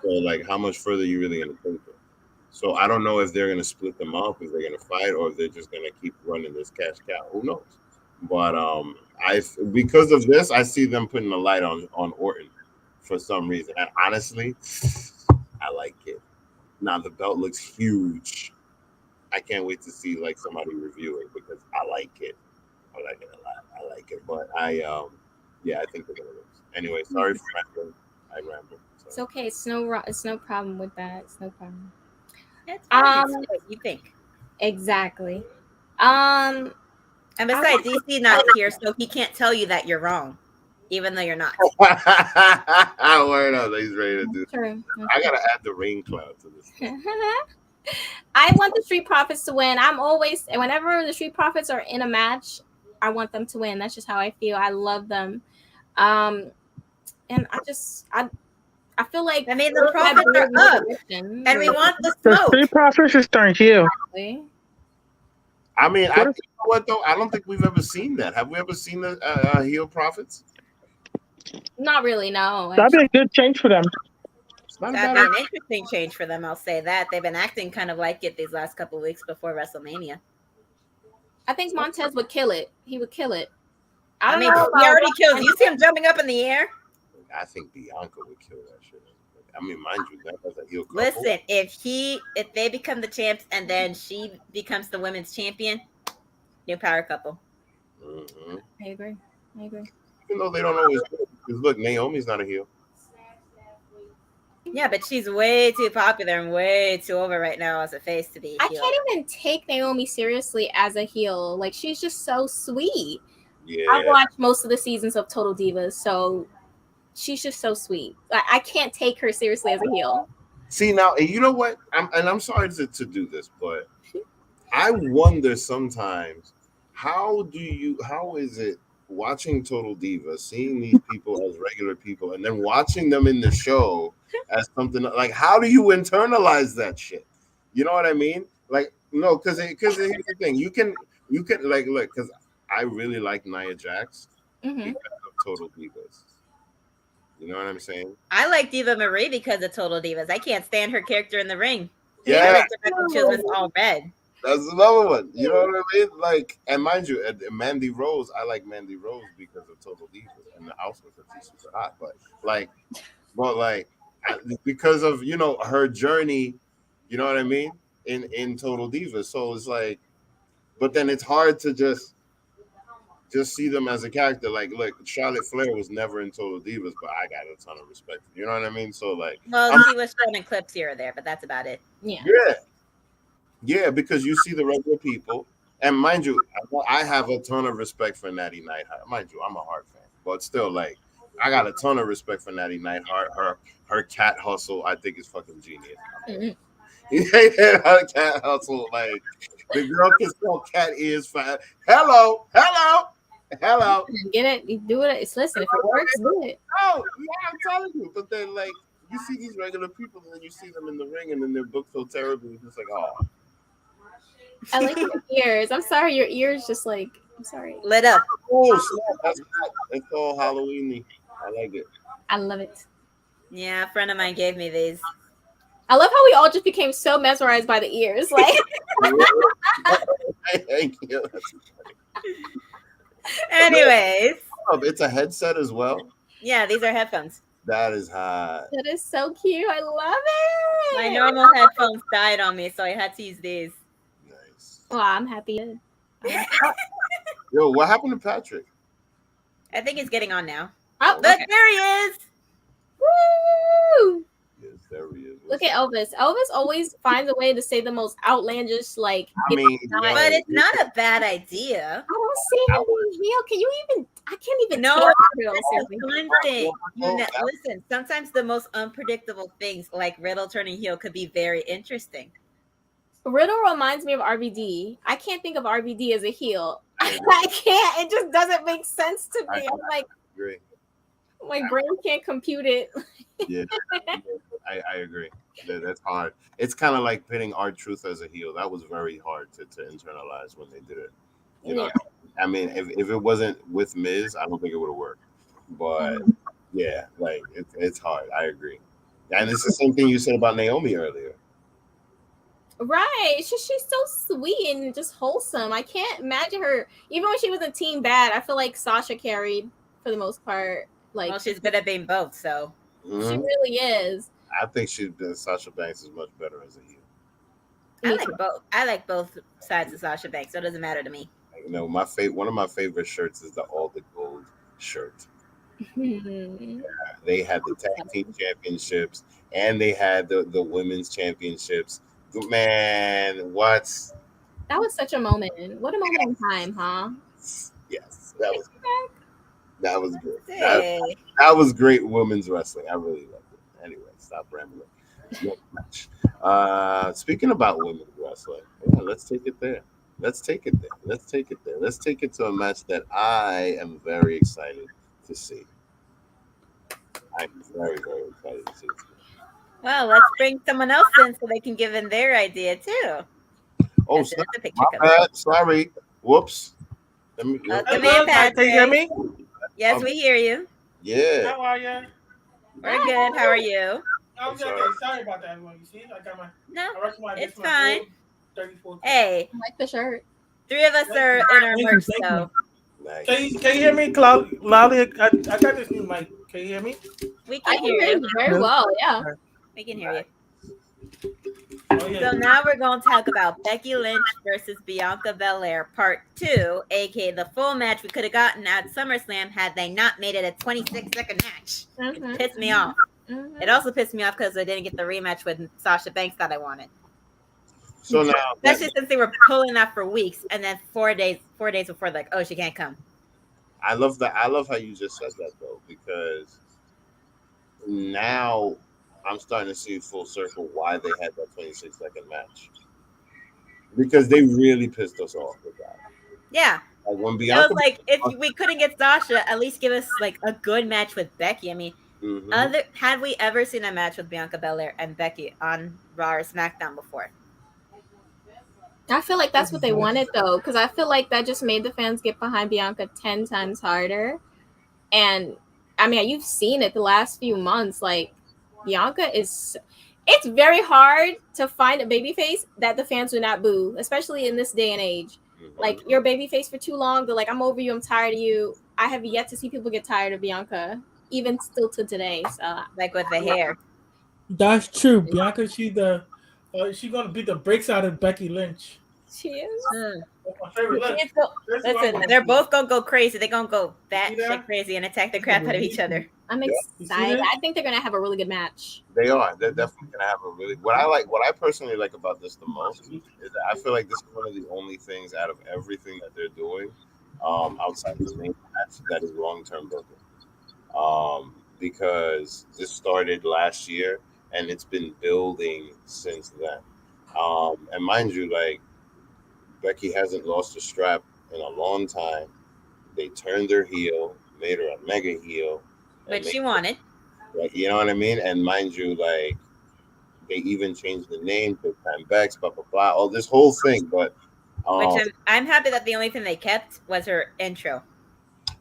So, like, how much further are you really going to take it? So I don't know if they're going to split them up, if they're going to fight, or if they're just going to keep running this cash cow. Who knows? But because of this, I see them putting a light on Orton for some reason. And honestly, I like it. Now the belt looks huge. I can't wait to see like somebody review it because I like it. I like it a lot. I like it, but I think they're gonna lose. Anyway, sorry for rambling. I rambled. So. It's okay. It's no problem with that. It's no problem. That's fine. What you think? Exactly. And besides, DC not here, so he can't tell you that you're wrong, even though you're not. Word up, he's ready to do. True. I gotta add the rain cloud to this. I want the Street Profits to win. I'm always, whenever the Street Profits are in a match, I want them to win. That's just how I feel. I love them. And I feel like, I mean, the profits are up, and we want the smoke. The Street Profits is starting heel. I mean, you know what though? I don't think we've ever seen that. Have we ever seen the heel Profits? Not really, no. That'd be a good change for them. That'd be an interesting change for them. I'll say that. They've been acting kind of like it these last couple of weeks before WrestleMania. I think Montez would kill it. He would kill it. I mean, he already kills. You see him jumping up in the air? I think Bianca would kill that shit. I mean, mind you, that was a heel couple. Listen, if they become the champs and then she becomes the women's champion, new power couple. Mm-hmm. I agree. Even though they don't always, because look, Naomi's not a heel. Yeah, but she's way too popular and way too over right now as a face to be. I can't even take Naomi seriously as a heel. Like, she's just so sweet. Yeah. I've watched most of the seasons of Total Divas, so she's just so sweet. I can't take her seriously as a heel. See, now, you know what? I'm sorry to do this, but I wonder sometimes how is it watching Total Divas, seeing these people as regular people, and then watching them in the show as something like, how do you internalize that shit? You know what I mean? Like, no, because here's the thing. You can like, look, because I really like Nia Jax because of Total Divas. You know what I'm saying? I like Diva Marie because of Total Divas. I can't stand her character in the ring. Yeah. Children's all red. That's another one. You know what I mean? Like, and mind you, Mandy Rose, I like Mandy Rose because of Total Divas and the house was super hot. But because of, you know, her journey, you know what I mean? In Total Divas. So it's like, but then it's hard to just see them as a character. Like, look, Charlotte Flair was never in Total Divas, but I got a ton of respect. You know what I mean? So like, well, she was shown in clips here or there, but that's about it. Yeah, because you see the regular people, and mind you, I have a ton of respect for Natty Neidhart. Mind you, I'm a Hart fan, but still, like, I got a ton of respect for Natty Neidhart. Her cat hustle, I think, is fucking genius. Her cat hustle, like, the girl can sell cat ears for hello. Get it? You do it. Listen, if it works, do it. Oh, yeah, I'm telling you. But then, like, you see these regular people, and then you see them in the ring, and then they're booked so terribly. It's just like, oh. I like your ears. I'm sorry, your ears just like, I'm sorry. Lit up. Oh, snap. It's all Halloween-y. I like it. I love it. Yeah, a friend of mine gave me these. I love how we all just became so mesmerized by the ears. Like, thank you. Anyways. It's a headset as well. Yeah, these are headphones. That is hot. That is so cute. I love it. My normal headphones died on me, so I had to use these. Nice. Well, I'm happy. Yo, what happened to Patrick? I think he's getting on now. Oh, look, there he is. Woo! Yes, there he is. Look at Elvis. Elvis always finds a way to say the most outlandish, like. I mean, but it's not a bad idea. I don't see him being heel. Can you even? I can't even. No, that's one thing. Listen, sometimes the most unpredictable things, like Riddle turning heel, could be very interesting. Riddle reminds me of RVD. I can't think of RVD as a heel. I can't. It just doesn't make sense to me. I'm like, my brain can't compute it. Yeah, I agree. That's hard. It's kind of like pitting R-Truth as a heel. That was very hard to internalize when they did it. You know, I mean, if it wasn't with Miz, I don't think it would have worked. But yeah, like it's hard. I agree. And it's the same thing you said about Naomi earlier. Right. She's so sweet and just wholesome. I can't imagine her, even when she was in Team Bad, I feel like Sasha carried for the most part. Like, well, she's good at being both, so. Mm-hmm. She really is. I think Sasha Banks is much better as a heel. I like both sides of Sasha Banks, so it doesn't matter to me. You know, one of my favorite shirts is the All the Gold shirt. They had the tag team championships and they had the women's championships. Man, what? That was such a moment. What a moment in time, huh? Yes, that was good. Hey. That was great women's wrestling. I really loved it. Anyway, stop rambling. Next match. Speaking about women's wrestling, yeah, let's take it there. Let's take it there. Let's take it there. Let's take it to a match that I am very excited to see. I'm very, very excited to see. Well, let's bring someone else in so they can give in their idea too. Oh, As soon as the picture my comes up. bad. Sorry. Whoops. Let me. Welcome in, Patrick. Can you hear me? Yes, we hear you. Yeah. How are you? We're good. How are you? I'm sorry. okay. Sorry about that, everyone. You see, I got my. No, I recognize it's this fine. 34. Hey, I like the shirt. 3 of us are in our Thank merch, you, thank so Nice. Can you hear me loudly? I got this new mic. Can you hear me? we I can can hear hear you. you very well. Yeah. We can hear you. Oh yeah. So now we're going to talk about Becky Lynch versus Bianca Belair, part 2, aka the full match we could have gotten at SummerSlam had they not made it a 26-second match. It pissed me off. It also pissed me off because I didn't get the rematch with Sasha Banks that I wanted. So now, Especially since they were pulling that for weeks, and then 4 days before, like, oh, she can't come. I love that. I love how you just said that though, because now I'm starting to see full circle why they had that 26-second match, because they really pissed us off with that. Yeah. Like when It Bianca, was like, if we couldn't get Sasha, at least give us like a good match with Becky. I mean, had we ever seen a match with Bianca Belair and Becky on Raw or SmackDown before? I feel like that's what they wanted though, because I feel like that just made the fans get behind Bianca 10 times harder. And I mean, you've seen it the last few months. Like Bianca is, it's very hard to find a babyface that the fans would not boo, especially in this day and age. Like you're a babyface for too long, they're like, I'm over you, I'm tired of you. I have yet to see people get tired of Bianca, even still to today. So like with the hair. That's true. Bianca, she's gonna beat the brakes out of Becky Lynch. She is. My favorite Lynch. Listen, they're both gonna go crazy. They're gonna go batshit crazy and attack the crap out of each other. I'm excited. I think they're gonna have a really good match. They are. They're definitely gonna have a really. What I personally like about this the most is that I feel like this is one of the only things out of everything that they're doing, outside of the main match, that is long-term booking. Because this started last year and it's been building since then. And mind you, like, Becky hasn't lost a strap in a long time. They turned her heel, made her a mega heel, which she wanted. Like, you know what I mean? And mind you, like, they even changed the name to Time Bex, blah blah blah, all this whole thing. But which I'm happy that the only thing they kept was her intro.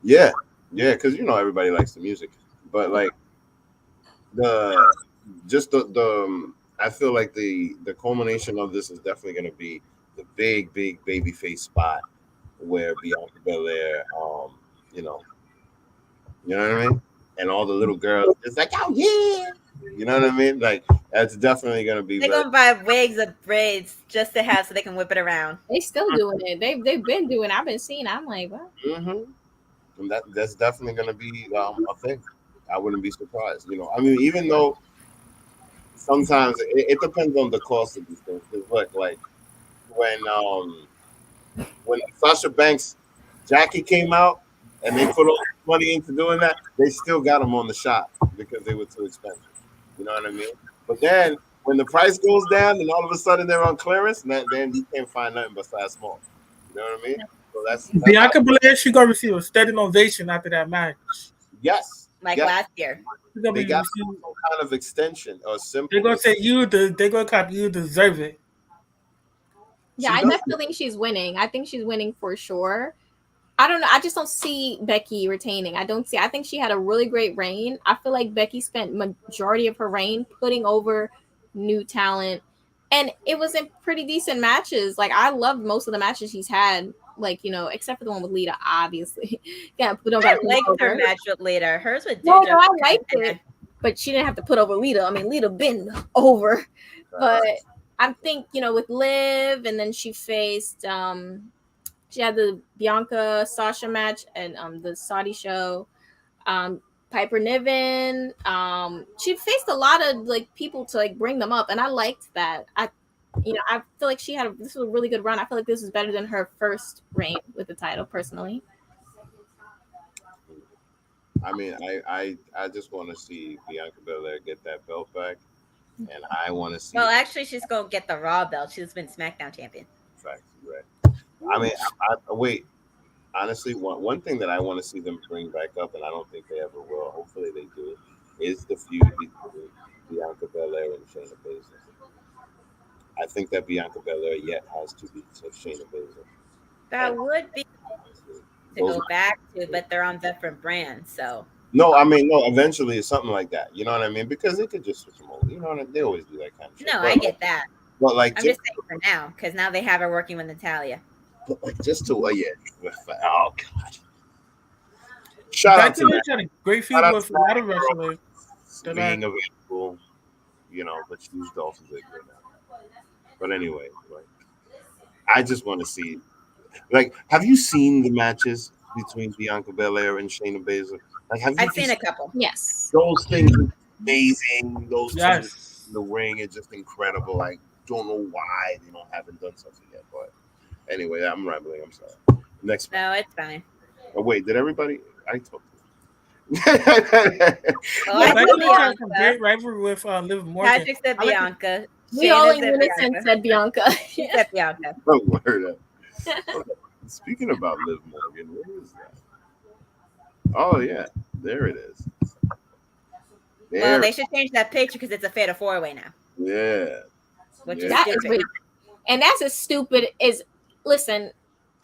Yeah, because everybody likes the music, but like the I feel like the culmination of this is definitely going to be the big baby face spot where Bianca Belair, you know what I mean, and all the little girls, it's like, oh yeah, you know what I mean. Like that's definitely going to be. They're going to buy wigs of braids just to have so they can whip it around. They still doing it. They've been doing. I've been seeing. I'm like, what? And that's definitely going to be a thing. I wouldn't be surprised. I mean, even though sometimes it depends on the cost of these things. Because look, like when Sasha Banks Jackie came out and they put all the money into doing that, they still got them on the shop because they were too expensive. You know what I mean? But then when the price goes down and all of a sudden they're on clearance, then you can't find nothing but size small. You know what I mean? So that's Bianca Belair. She gonna receive a standing ovation after that match. Yes, like last year. They got some kind of extension or simple. They're gonna say they're gonna clap. You deserve it. Yeah, I definitely think she's winning. I think she's winning for sure. I don't know. I just don't see Becky retaining. I think she had a really great reign. I feel like Becky spent majority of her reign putting over new talent, and it was in pretty decent matches. Like I loved most of the matches she's had. Like except for the one with Lita, obviously. Yeah, I liked her match with Lita. Hers with no, I liked it, but she didn't have to put over Lita. I mean, Lita been over, but I think with Liv, and then she faced she had the Bianca Sasha match and the Saudi show. Piper Niven. She faced a lot of like people to like bring them up, and I liked that. I feel like this was a really good run. I feel like this was better than her first reign with the title, personally. I mean, I just want to see Bianca Belair get that belt back, and I want to see. Well, actually, she's gonna get the Raw belt. She's been SmackDown champion. Fact, right? I mean, wait. Honestly, one thing that I want to see them bring back up, and I don't think they ever will. Hopefully, they do. Is the feud between Bianca Belair and Shayna Baszler? I think that Bianca Belair yet has to beat Shayna Baszler. That would be to go back to, but they're on different brands, so. No, I mean, no. Eventually, it's something like that. You know what I mean? Because they could just switch them over. You know, they always do that kind of shit. No, I get that. But like, I'm just saying for now, because now they have her working with Natalya. But like, just to oh god! Shout out to had a great feud with a lot of wrestlers being available. You know, but she's Dolphin Ziggler now. But anyway, like, I just want to see. Like, have you seen the matches between Bianca Belair and Shayna Baszler? Like, I've seen a couple. Yes. Those things are amazing. Those yes. In the ring are just incredible. I don't know why they haven't done something yet. But anyway, I'm rambling. I'm sorry. Next. No, it's fine. Oh wait, did everybody? I told you. Bianca. Great rivalry with Liv Morgan. Patrick said Bianca. We all in unison said Bianca. She said Bianca. Oh, word up. Okay. Speaking about Liv Morgan, where is that? Oh yeah, there it is. Well, they should change that picture because it's a fatal 4-way now. Yeah. Which is that stupid. is really, and that's as stupid as. Listen,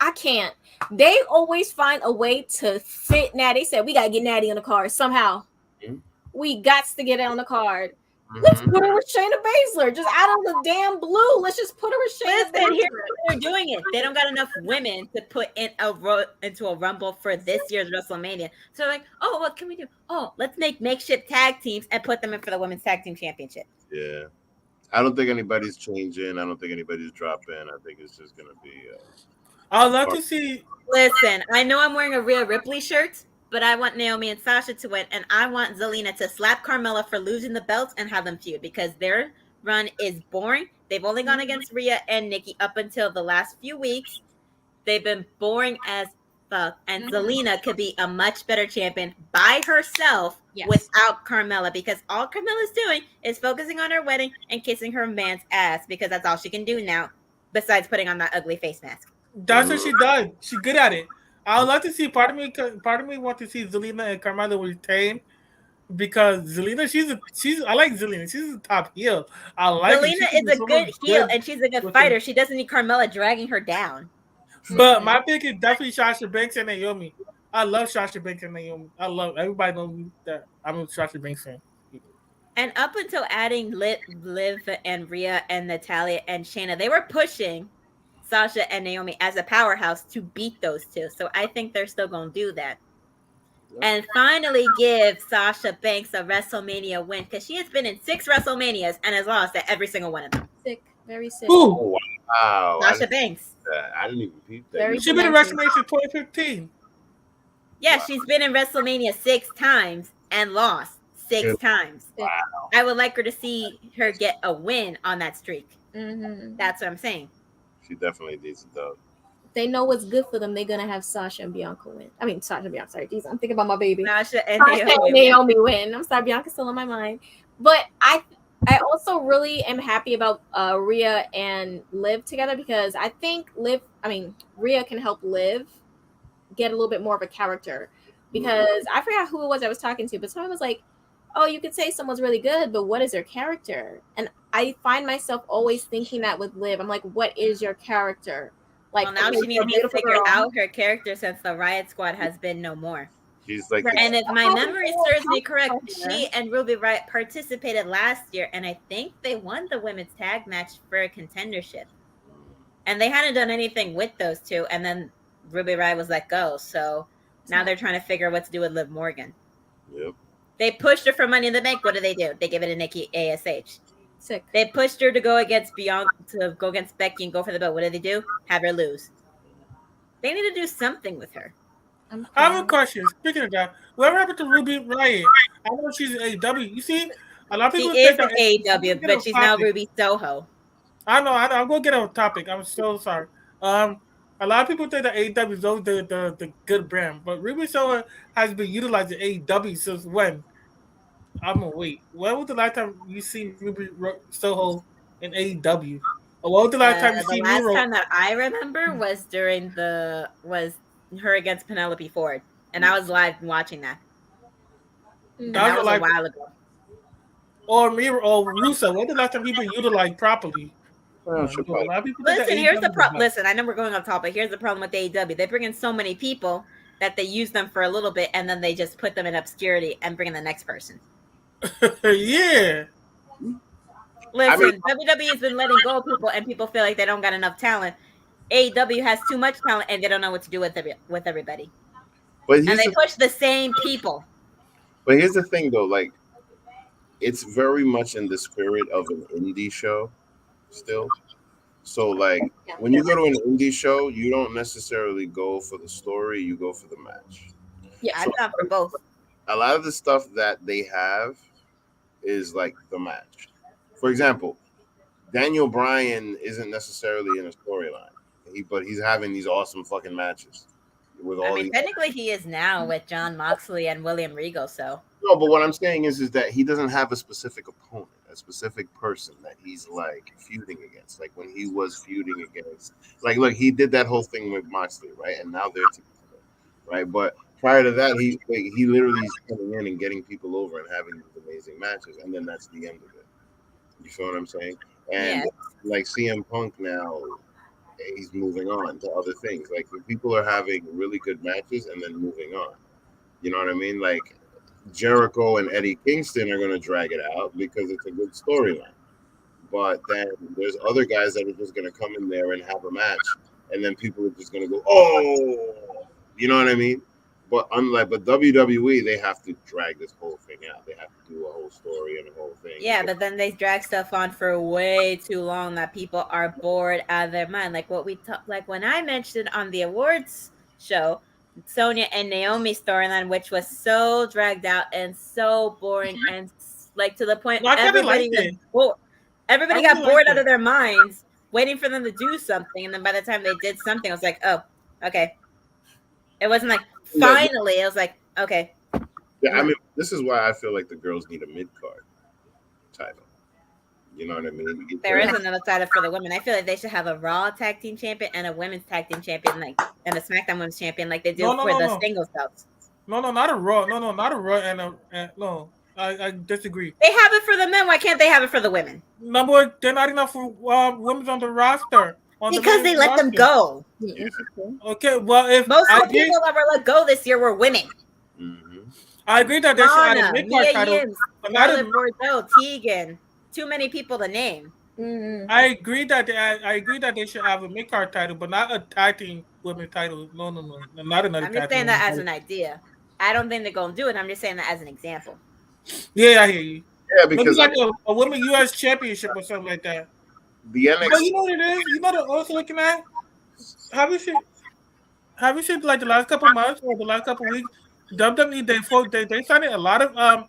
I can't. They always find a way to fit Natty. They said we gotta get Natty on the card somehow. Mm-hmm. We got to get it on the card. Mm-hmm. Let's put her with Shayna Baszler, just out of the damn blue. Let's just put her with Shayna Baszler. Here's they're doing it. They don't got enough women to put into a rumble for this year's WrestleMania. So they're like, oh, what can we do? Oh, let's make makeshift tag teams and put them in for the women's tag team championship. Yeah, I don't think anybody's changing. I don't think anybody's dropping. I think it's just gonna be. I'd love to see. Listen, I know I'm wearing a Rhea Ripley shirt, but I want Naomi and Sasha to win, and I want Zelina to slap Carmella for losing the belts and have them feud because their run is boring. They've only gone against Rhea and Nikki up until the last few weeks. They've been boring as fuck, and Zelina could be a much better champion by herself without Carmella because all Carmella's doing is focusing on her wedding and kissing her man's ass because that's all she can do now besides putting on that ugly face mask. That's what she does. She's good at it. I would like to see part of me want to see Zelina and Carmella retain because Zelina, she's I like Zelina. She's a top heel. I like Zelina is a good heel and she's a good fighter. She doesn't need Carmella dragging her down. But my pick is definitely Sasha Banks and Naomi. I love Sasha Banks and Naomi. Everybody knows that I'm a Sasha Banks fan. And up until adding Liv and Rhea and Natalya and Shayna, they were pushing Sasha and Naomi as a powerhouse to beat those two. So I think they're still going to do that. Yep. And finally give Sasha Banks a WrestleMania win because she has been in 6 WrestleManias and has lost at every single one of them. Sick. Very sick. Oh, wow. Sasha Banks. I didn't even peep that. She's been in WrestleMania 2015. Yeah, she's been in WrestleMania 6 times and lost 6 times. Wow. I would like her to see her get a win on that streak. Mm-hmm. That's what I'm saying. She definitely needs a dub. They know what's good for them. They're gonna have Sasha and Bianca win. I mean, Sasha and Bianca. Sorry, geez, I'm thinking about my baby. Sasha and Naomi win. I'm sorry, Bianca's still on my mind. But I also really am happy about Rhea and Liv together because I think Rhea can help Liv get a little bit more of a character. Because I forgot who it was I was talking to, but someone was like, oh, you could say someone's really good, but what is their character? And I find myself always thinking that with Liv. I'm like, what is your character? Like, well, now she needs to figure out her character since the Riot Squad has been no more. She's like, and if my memory serves me correct, she and Ruby Riot participated last year, and I think they won the women's tag match for a contendership. And they hadn't done anything with those two, and then Ruby Riot was let go. So now they're trying to figure out what to do with Liv Morgan. Yep. They pushed her for Money in the Bank. What do? They give it to Nikki ASH. Sick. They pushed her to go against Bianca, to go against Becky and go for the belt. What do they do? Have her lose. They need to do something with her. I have a question. Speaking of that, whatever happened to Ruby Riot? I know she's in AEW. You see, a lot of people think that AEW, but she's now Ruby Soho. I know. I'm gonna get on topic. I'm so sorry. Um, a lot of people think that AEW is always the good brand, but Ruby Soho has been utilizing AEW since when? I'm gonna wait. When was the last time you see Soho in AEW? Or what was the last time you The see last Miro? time that I remember was was her against Penelope Ford, and I was live watching that, and That that was was a like, while ago. or Miro or Russo. When was the last time he been utilized properly? Well, should A probably. lot of people think that Listen, here's the AEW is bad. listen. I know we're going off topic. Here's the problem with AEW. They bring in so many people that they use them for a little bit, and then they just put them in obscurity and bring in the next person. Yeah. Listen, WWE has been letting go of people, and people feel like they don't got enough talent. AEW has too much talent, and they don't know what to do with everybody. But And they push the same people. here's the thing, though. Like, it's very much in the spirit of an indie show, still. So, like, when you go to an indie show, you don't necessarily go for the story; you go for the match. Yeah, So, I'm not for both. a lot of the stuff that they have is like the match. For example, Daniel Bryan isn't necessarily in a storyline, but he's having these awesome fucking matches with all I mean, these. technically, he is now with John Moxley and William Regal. So No, but what I'm saying is that he doesn't have a specific opponent, a specific person that he's like feuding against. Like when he was feuding against, like, look, he did that whole thing with Moxley, right? And now they're together, right? But prior to that, he literally is coming in and getting people over and having these amazing matches, and then that's the end of it. You feel what I'm saying? And yeah, like CM Punk now, he's moving on to other things. Like people are having really good matches and then moving on. You know what I mean? Like Jericho and Eddie Kingston are going to drag it out because it's a good storyline. But then there's other guys that are just going to come in there and have a match, and then people are just going to go, "Oh," you know what I mean? But WWE, they have to drag this whole thing out. They have to do a whole story and a whole thing. yeah, but then they drag stuff on for way too long that people are bored out of their mind. Like what like when I mentioned on the awards show, Sonya and Naomi storyline, which was so dragged out and so boring, and like to the point No, I kind of everybody liked was it. bored. Everybody I got really bored liked out it. of their minds, waiting for them to do something, and then by the time they did something, I was like, oh, okay. It wasn't like finally. It was like, okay. Yeah, I mean, this is why I feel like the girls need a mid card title. You know what I mean? There is another title for the women. I feel like they should have a Raw tag team champion and a women's tag team champion, like and a SmackDown women's champion, like they do No, no, for no, the no. singles belts. No, not a Raw. No, not a Raw. No, I disagree. They have it for the men. Why can't they have it for the women? Number one, they're not enough for women's on the roster. Because they let them go. Okay, well, if most of the people that were let go this year were women. Mm-hmm. I agree that they should add a mid-card Mia title, Yim, but not Charlotte a, Bordeaux, Tegan. Too many people to name. I agree that they should have a mid-card title, but not a tag team women's title. No, not another. I'm just saying that as an idea. I don't think they're gonna do it. I'm just saying that as an example. Yeah, I hear you. Yeah, because maybe like a women U.S. championship or something like that. The NXT. But you know what it is? You know what I'm also looking at? Have you seen like the last couple months or the last couple weeks? WWE they signed a lot of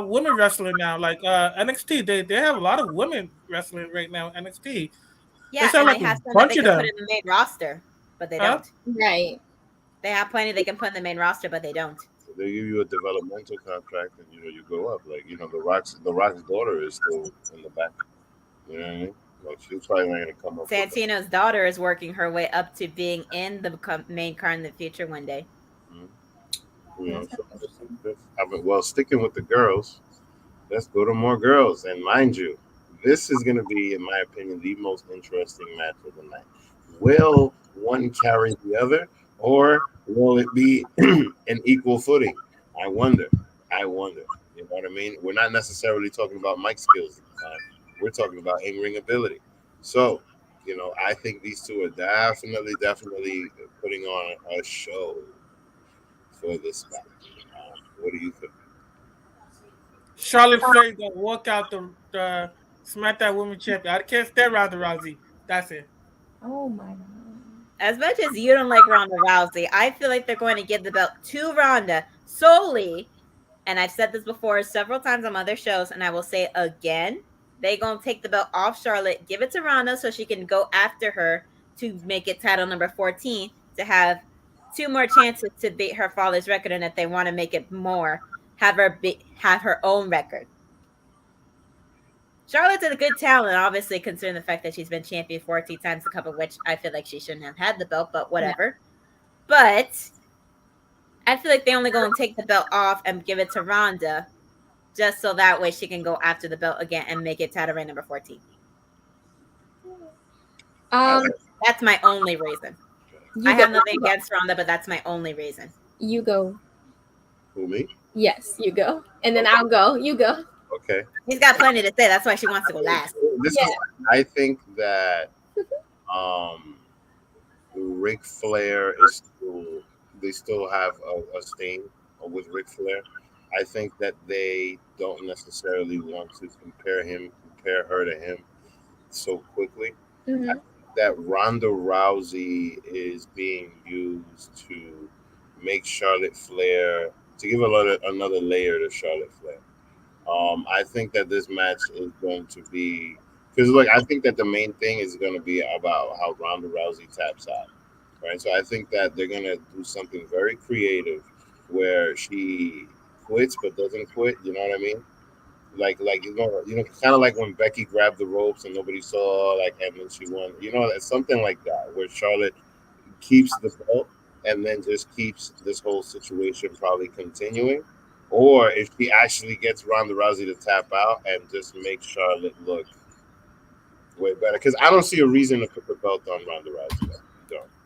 women wrestling now. Like NXT, they have a lot of women wrestling right now. NXT. Yeah, and they have some that they can put in the main roster, but they don't. Right. They have plenty they can put in the main roster, but they don't. They give you a developmental contract, and you go up. Like the Rock's daughter is still in the back. You know what I mean? Like she's probably not gonna come up. Santino's daughter is working her way up to being in the main card in the future one day. Mm-hmm. You know, well, sticking with the girls, let's go to more girls. And mind you, this is going to be, in my opinion, the most interesting match of the night. Will one carry the other, or will it be an equal footing? I wonder. You know what I mean? We're not necessarily talking about mic skills at the time. We're talking about in-ring ability. So, I think these two are definitely putting on a show for this match. What do you think? Charlotte Flair gonna walk out the SmackDown Women's Champion. I can't stand Ronda Rousey. That's it. Oh my god. As much as you don't like Ronda Rousey, I feel like they're going to give the belt to Ronda solely. And I've said this before several times on other shows, and I will say it again they gonna take the belt off Charlotte, give it to Ronda so she can go after her to make it title number 14 to have 2 more chances to beat her father's record, and if they want to make it more, have her own record. Charlotte's a good talent, obviously, considering the fact that she's been champion 14 times, a couple of which I feel like she shouldn't have had the belt, but whatever. Yeah. But I feel like they only go and take the belt off and give it to Ronda just so that way she can go after the belt again and make it title reign number 14. That's my only reason. I have nothing against Ronda, but that's my only reason. You go. Who, me? Yes, you go. And then I'll go. You go. Okay. He's got plenty to say. That's why she wants to go last. I think that Ric Flair is they still have a stain with Ric Flair. I think that they don't necessarily want to compare her to him so quickly. Mm-hmm. I think that Ronda Rousey is being used to make Charlotte Flair, to give another layer to Charlotte Flair. I think that this match is going to be, because I think that the main thing is going to be about how Ronda Rousey taps out, right? So I think that they're going to do something very creative where she quits but doesn't quit. You know what I mean? Like kind of like when Becky grabbed the ropes and nobody saw, and then she won. It's something like that where Charlotte keeps the belt and then just keeps this whole situation probably continuing. Or if she actually gets Ronda Rousey to tap out and just make Charlotte look way better. Because I don't see a reason to put the belt on Ronda Rousey.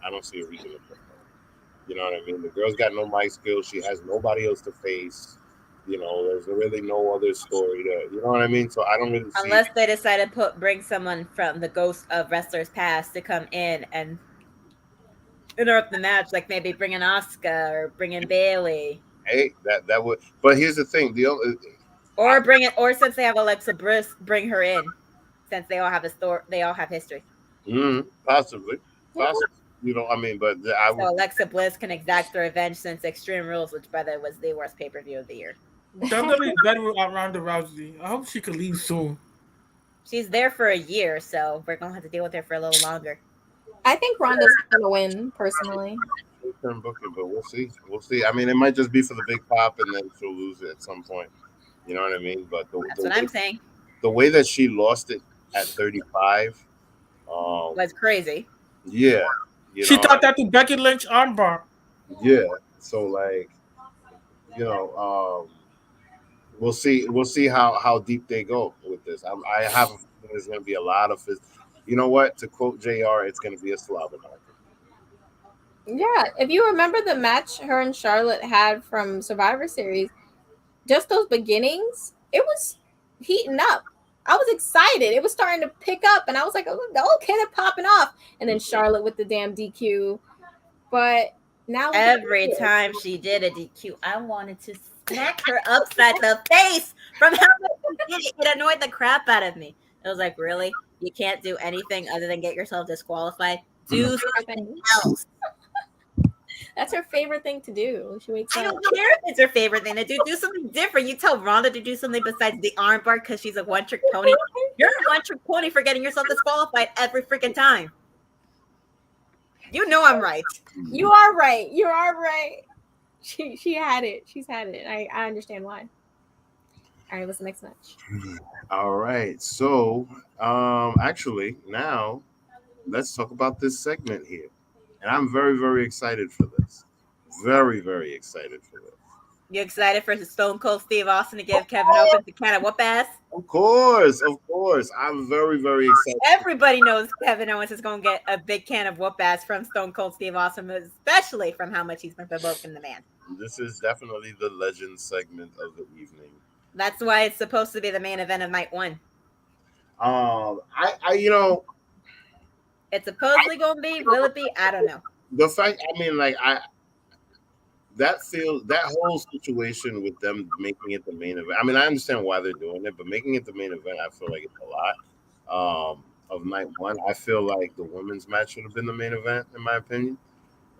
I don't see a reason to put it on. You know what I mean? The girl's got no mic skills. She has nobody else to face. There's really no other story to, you know what I mean? So I don't really see. Unless they decide to bring someone from the ghost of wrestlers past to come in and interrupt the match, like maybe bring in Asuka or bring in Bayley. Hey, that would. But here's the thing: or since they have Alexa Bliss, bring her in, since they all have they all have history. Possibly. But so Alexa Bliss can exact her revenge since Extreme Rules, which by the way was the worst pay-per-view of the year. WWE better without Ronda Rousey. I hope she could leave soon. She's there for a year, so we're gonna have to deal with her for a little longer. I think Ronda's gonna win, personally. Booking, but we'll see. I mean, it might just be for the big pop, and then she'll lose it at some point. You know what I mean? But that's what I'm saying. The way that she lost it at 35 was crazy. Yeah, she thought that to Becky Lynch armbar. Yeah, so we'll see how deep they go with this. I have a feeling there's going to be a lot of it. You know what? To quote JR, it's going to be a slobber knocker. Yeah, if you remember the match her and Charlotte had from Survivor Series, just those beginnings, it was heating up. I was excited. It was starting to pick up, and I was like, oh, okay, they're popping off. And then Charlotte with the damn DQ. But now every time she did a DQ, I wanted to smack her upside the face from how much it annoyed the crap out of me. It was like, really? You can't do anything other than get yourself disqualified? Do something else. That's her favorite thing to do. She wakes up. I don't care if it's her favorite thing to do. Do something different. You tell Ronda to do something besides the armbar because she's a one-trick pony. You're a one-trick pony for getting yourself disqualified every freaking time. You know I'm right. You are right. You are right. She had it. She's had it. I understand why. All right, what's the next match? All right. So, actually, now let's talk about this segment here. And I'm very, very excited for this. Very, very excited for this. You excited for Stone Cold Steve Austin to give Kevin Owens the kind of whoop ass? Of course. I'm very, very excited. Everybody knows Kevin Owens is going to get a big can of whoop ass from Stone Cold Steve Austin, especially from how much he's been provoking the man. This is definitely the legend segment of the evening. That's why it's supposed to be the main event of night one. It's supposedly going to be. Will it be? I don't know. The fact, that whole situation with them making it the main event. I mean, I understand why they're doing it, but making it the main event, I feel like it's a lot. Of night one, I feel like the women's match should have been the main event, in my opinion.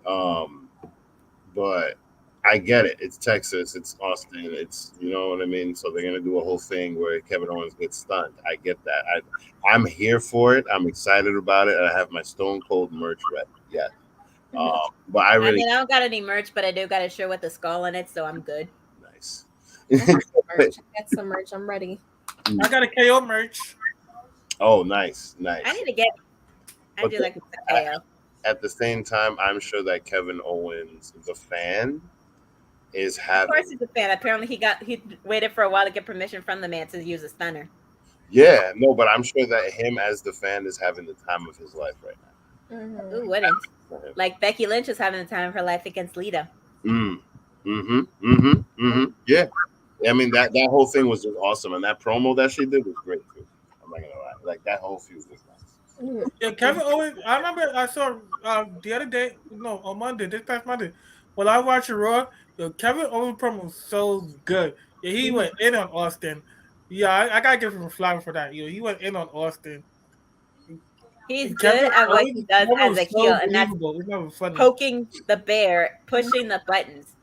But I get it. It's Texas. It's Austin. It's, you know what I mean. So they're gonna do a whole thing where Kevin Owens gets stunned. I get that. I'm here for it. I'm excited about it. And I have my Stone Cold merch ready. Yeah. But I really I don't got any merch, but I do got a shirt with a skull in it, so I'm good. nice. I got some merch. I'm ready. I got a KO merch. Oh, nice. I need to get. I do like KO. At the same time, I'm sure that Kevin Owens, the fan, is having. Of course, he's a fan. Apparently, he waited for a while to get permission from the man to use a stunner. Yeah, no, but I'm sure that him as the fan is having the time of his life right now. Mm-hmm. Who wouldn't? Like Becky Lynch is having the time of her life against Lita. Yeah. I mean that whole thing was just awesome, and that promo that she did was great too. I'm not gonna lie, like that whole feud was nice. Yeah, Kevin Owens. I remember I saw the other day, no, on Monday, this past Monday, when I watched Raw. Kevin Owens promo was so good. Yeah, he went in on Austin. Yeah, I gotta give him a flower for that. He went in on Austin. He's good at what he does as a heel, and that's poking the bear, pushing the buttons,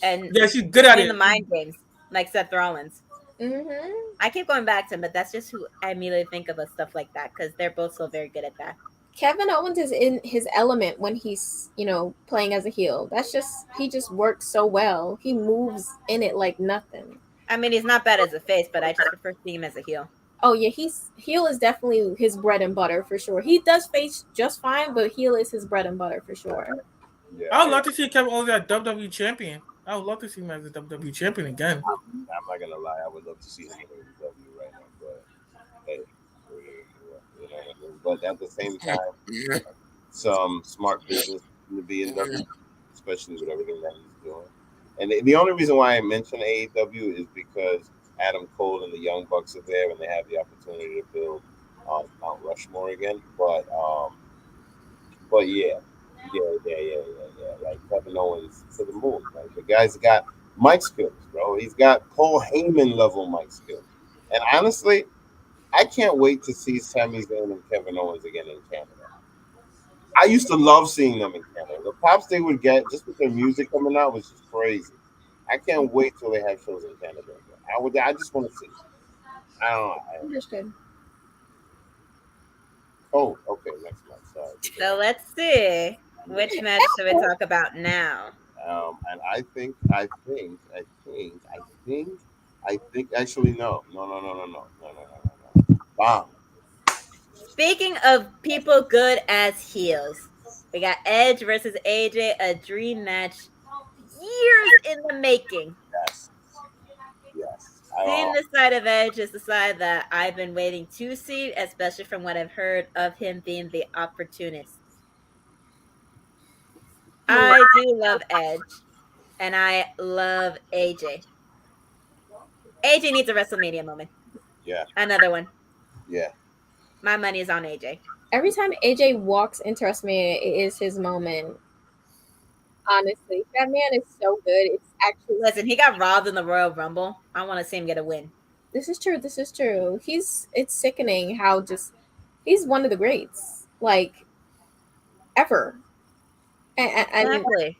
and yeah, she's good at the mind games like Seth Rollins. Mm-hmm. I keep going back to him, but that's just who I immediately think of stuff like that because they're both so very good at that. Kevin Owens is in his element when he's, playing as a heel. He just works so well. He moves in it like nothing. I mean, he's not bad as a face, but I just prefer seeing him as a heel. Oh yeah, heel is definitely his bread and butter for sure. He does face just fine, but heel is his bread and butter for sure. Yeah, I would love to see Kevin Owens as WWE champion. I would love to see him as a WWE champion again. I'm not gonna lie, I would love to see him in WWE right now, but hey, but at the same time, some smart business to be in WWE, especially with everything that he's doing. And the only reason why I mention AEW is because Adam Cole and the Young Bucks are there, and they have the opportunity to build Mount Rushmore again. But yeah. Like Kevin Owens to the moon. Like the guy's got mic skills, bro. He's got Paul Heyman level mic skills. And honestly, I can't wait to see Sami Zayn and Kevin Owens again in Canada. I used to love seeing them in Canada. The pops they would get just with their music coming out was just crazy. I can't wait till they have shows in Canada again. I just want to see. I don't know. Understood. Oh, okay. Next month. Sorry. So let's see. Which match should we talk about now? And I think. Actually, no. Bomb. Speaking of people good as heels, we got Edge versus AJ, a dream match, years in the making. Yes. Seeing this side of Edge is the side that I've been waiting to see, especially from what I've heard of him being the opportunist. I do love Edge, and I love AJ. AJ needs a WrestleMania moment. Yeah. Another one. Yeah. My money is on AJ. Every time AJ walks into WrestleMania, it is his moment. Honestly, that man is so good. It's actually listen. He got robbed in the Royal Rumble. I want to see him get a win. This is true. It's sickening how he's one of the greats, like ever. Exactly.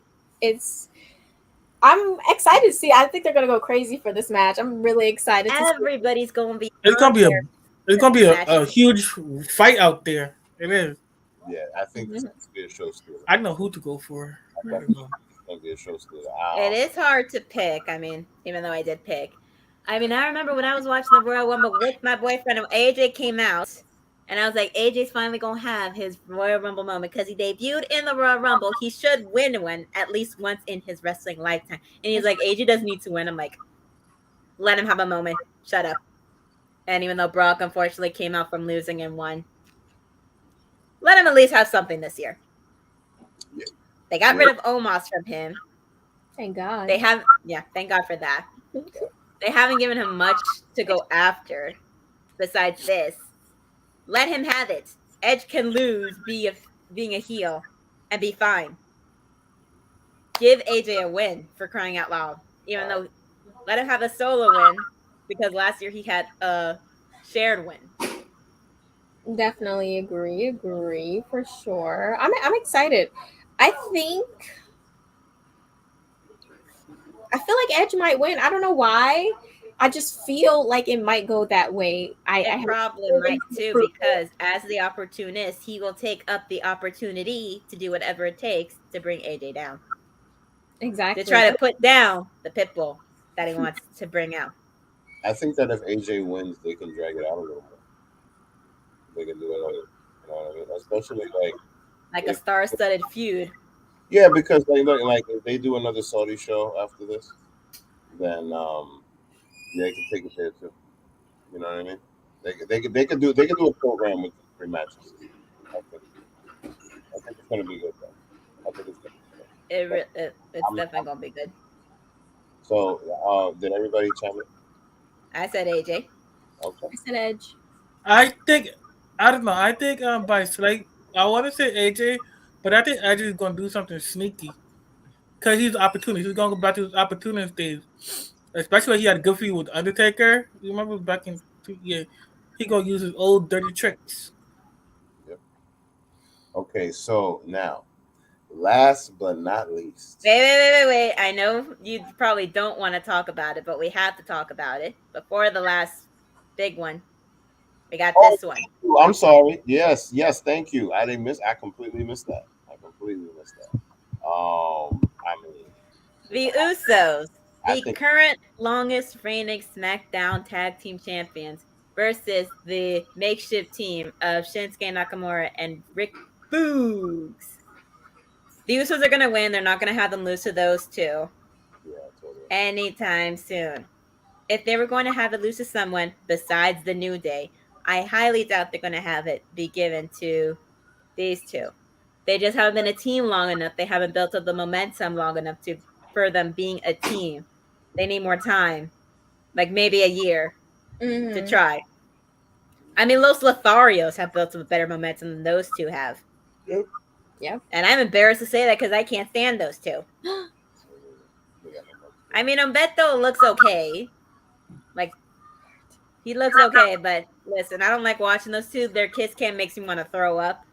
I'm excited to see. I think they're gonna go crazy for this match. I'm really excited. Everybody's gonna be. It's gonna be a huge fight out there. It is. Yeah, I think it's gonna be a show stealer. I know who to go for. It's gonna be a show stealer. It is hard to pick. I mean, even though I did pick. I mean, I remember when I was watching the Royal Rumble with my boyfriend and AJ came out. And I was like, AJ's finally going to have his Royal Rumble moment because he debuted in the Royal Rumble. He should win one at least once in his wrestling lifetime. And he's like, AJ doesn't need to win. I'm like, let him have a moment. Shut up. And even though Brock unfortunately came out from losing and won, let him at least have something this year. Yeah. They got rid of Omos from him. Thank God. Thank God for that. They haven't given him much to go after besides this. Let him have it. Edge can lose being a heel and be fine. Give AJ a win for crying out loud. Even though let him have a solo win because last year he had a shared win. Definitely agree for sure. I'm excited. I think I feel like Edge might win. I don't know why. I just feel like it might go that way. I probably might too, because as the opportunist, he will take up the opportunity to do whatever it takes to bring AJ down. Exactly. To try to put down the pitbull that he wants to bring out. I think that if AJ wins, they can drag it out a little more. They can do it, you know what I mean? Especially like a star-studded feud. Yeah, because like if they do another Saudi show after this, then they can take it there too. You know what I mean? They could do a program with 3 matches. I think it's gonna be good though. I think it's gonna be good. It's definitely gonna be good. So did everybody chime in? I said AJ. Okay. I said Edge. I don't know. I think by Slate, I want to say AJ, but I think AJ is going to do something sneaky because he's opportunist. He's going to go back to his opportunist days, especially when he had a good feud with Undertaker. You remember back in he going to use his old dirty tricks. Yep. Okay, so now, last but not least. Wait. I know you probably don't want to talk about it, but we have to talk about it before the last big one. We got this one. I'm sorry. Yes, thank you. I completely missed that. I mean, the Usos, the current longest reigning SmackDown Tag Team Champions, versus the makeshift team of Shinsuke Nakamura and Rick Boogs. The Usos are going to win. They're not going to have them lose to those two anytime soon. If they were going to have it lose to someone besides the New Day, I highly doubt they're going to have it be given to these two. They just haven't been a team long enough. They haven't built up the momentum long enough for them being a team. They need more time, like maybe a year to try. I mean, Los Lotharios have built up a better momentum than those two have. Yep. And I'm embarrassed to say that because I can't stand those two. I mean, Humberto looks okay. Like, he looks okay, but listen, I don't like watching those two. Their kiss cam makes me want to throw up.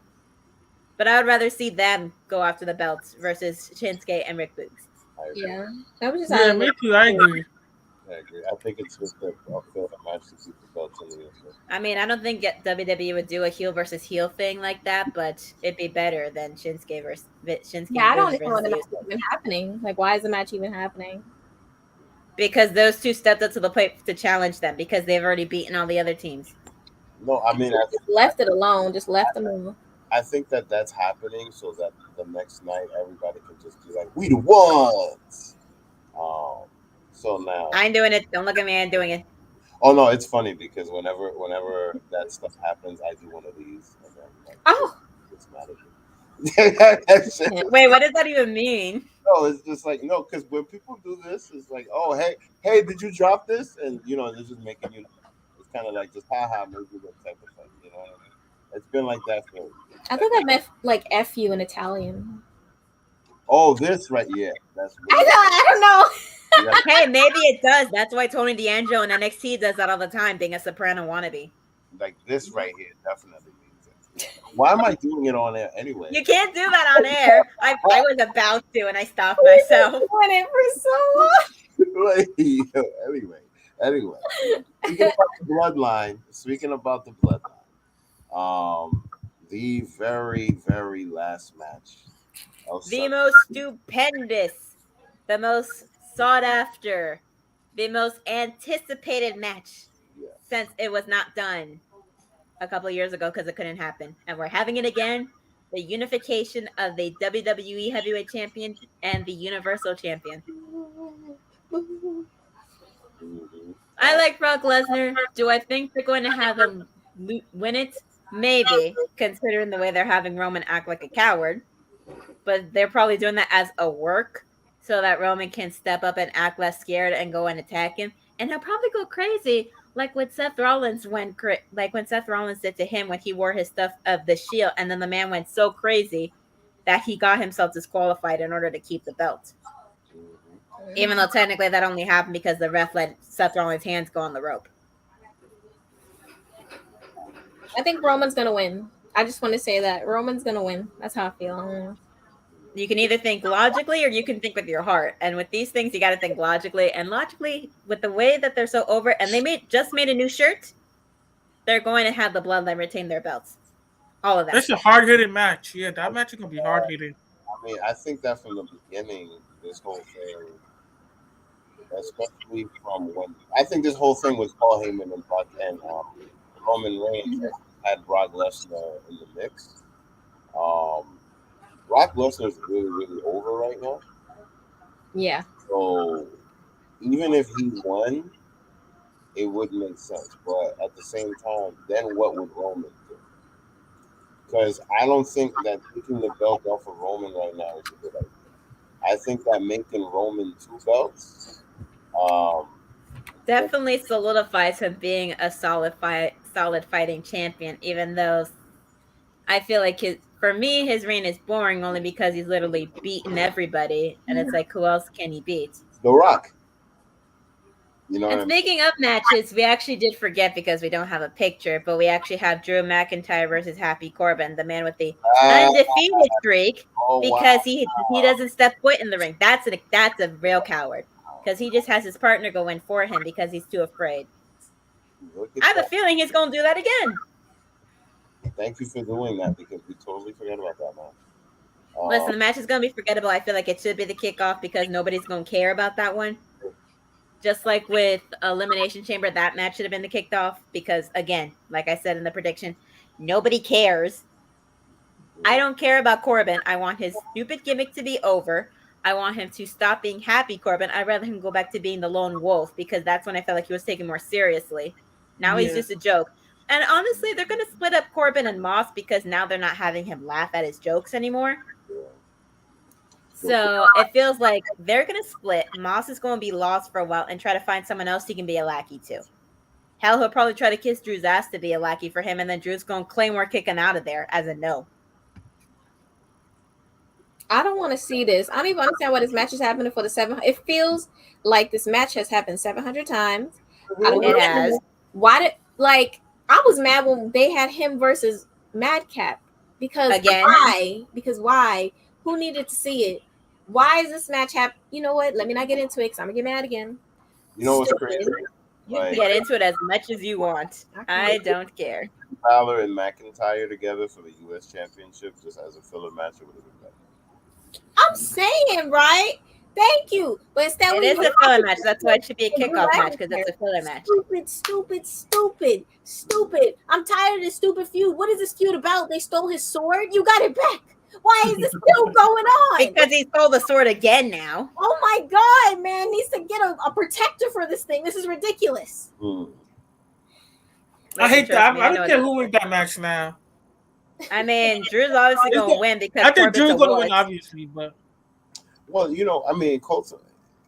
But I would rather see them go after the belts versus Shinsuke and Rick Boogs. Yeah, that was just me too. I agree. I think it's just a fair match to keep the belts in the USA. I mean, I don't think WWE would do a heel versus heel thing like that, but it'd be better than Shinsuke versus Shinsuke. Yeah, I don't even know the match is even happening. Like, why is the match even happening? Because those two stepped up to the plate to challenge them because they've already beaten all the other teams. No, I mean, I just left it alone. Just left them alone. I think that's happening so that the next night everybody can just be like, "We the ones." So now I'm doing it. Don't look at me. I'm doing it. Oh no, it's funny because whenever that stuff happens, I do one of these, and then it's mad at me. Wait, what does that even mean? No, it's just like no, because when people do this, it's like, oh hey, did you drop this? And they're just making you. It's kind of like just haha, maybe that type of thing. You know what I mean? It's been like that for. I think I meant like F you in Italian. Oh, this right? Yeah, that's. I don't know. Hey, maybe it does. That's why Tony D'Angelo in NXT does that all the time, being a soprano wannabe. Like this right here definitely means it. Why am I doing it on air anyway? You can't do that on air. I was about to, and I stopped myself. Doing it for so long. Anyway. Speaking about the bloodline, the very, very last match. The most stupendous, the most sought after, the most anticipated match since it was not done a couple of years ago because it couldn't happen. And we're having it again. The unification of the WWE Heavyweight Champion and the Universal Champion. I like Brock Lesnar. Do I think they're going to have him win it? Maybe, considering the way they're having Roman act like a coward. But they're probably doing that as a work so that Roman can step up and act less scared and go and attack him. And he'll probably go crazy like when Seth Rollins Seth Rollins did to him when he wore his stuff of the Shield, and then the man went so crazy that he got himself disqualified in order to keep the belt. Even though technically that only happened because the ref let Seth Rollins' hands go on the rope. I think Roman's gonna win. I just want to say that Roman's gonna win. That's how I feel. You can either think logically or you can think with your heart. And with these things, you got to think logically. And logically, with the way that they're so over, and they just made a new shirt, they're going to have the Bloodline retain their belts. All of that. It's a hard hitting match. Yeah, that match is gonna be hard hitting. I mean, I think that from the beginning, this whole thing, especially from when I think this whole thing with Paul Heyman and Roman Reigns had Brock Lesnar in the mix. Brock Lesnar is really, really over right now. Yeah. So even if he won, it wouldn't make sense. But at the same time, then what would Roman do? Because I don't think that taking the belt off of Roman right now is a good idea. I think that making Roman 2 belts definitely solidifies him being a solid fighting champion, even though I feel like for me, his reign is boring only because he's literally beaten everybody. And it's like, who else can he beat? The Rock. You know. And speaking of matches, we actually did forget because we don't have a picture, but we actually have Drew McIntyre versus Happy Corbin, the man with the undefeated streak, because he doesn't step foot in the ring. That's a real coward, because he just has his partner go in for him because he's too afraid. I have a feeling he's going to do that again. Thank you for doing that, because we totally forgot about that match. Listen, the match is going to be forgettable. I feel like it should be the kickoff because nobody's going to care about that one. Just like with Elimination Chamber, that match should have been the kickoff because, again, like I said in the prediction, nobody cares. I don't care about Corbin. I want his stupid gimmick to be over. I want him to stop being Happy Corbin. I'd rather him go back to being the lone wolf because that's when I felt like he was taken more seriously. Now he's just a joke. And honestly, they're going to split up Corbin and Moss because now they're not having him laugh at his jokes anymore. So it feels like they're going to split. Moss is going to be lost for a while and try to find someone else he can be a lackey to. Hell, he'll probably try to kiss Drew's ass to be a lackey for him, and then Drew's going to Claymore kick him out of there as a no. I don't want to see this. I don't even understand why this match is happening for the 700. It feels like this match has happened 700 times. It has. Why I was mad when they had him versus Madcap. Because why? Who needed to see it? Why is this match happen? You know what? Let me not get into it because I'm going to get mad again. You know what's crazy? You can get into it as much as you want. I don't care. Balor and McIntyre together for the U.S. Championship just as a filler match, it would have been better. I'm saying, right? Thank you. But instead, it is a filler match. That's why it should be a kickoff match because it's a filler match. Stupid. I'm tired of this stupid feud. What is this feud about? They stole his sword? You got it back. Why is this still going on? Because he stole the sword again now. Oh my God, man. Needs to get a protector for this thing. This is ridiculous. I hate that. I don't care who wins that match now. I mean, Drew's obviously going to win because I think Drew's going to win, obviously. But well, you know, I mean, Colts,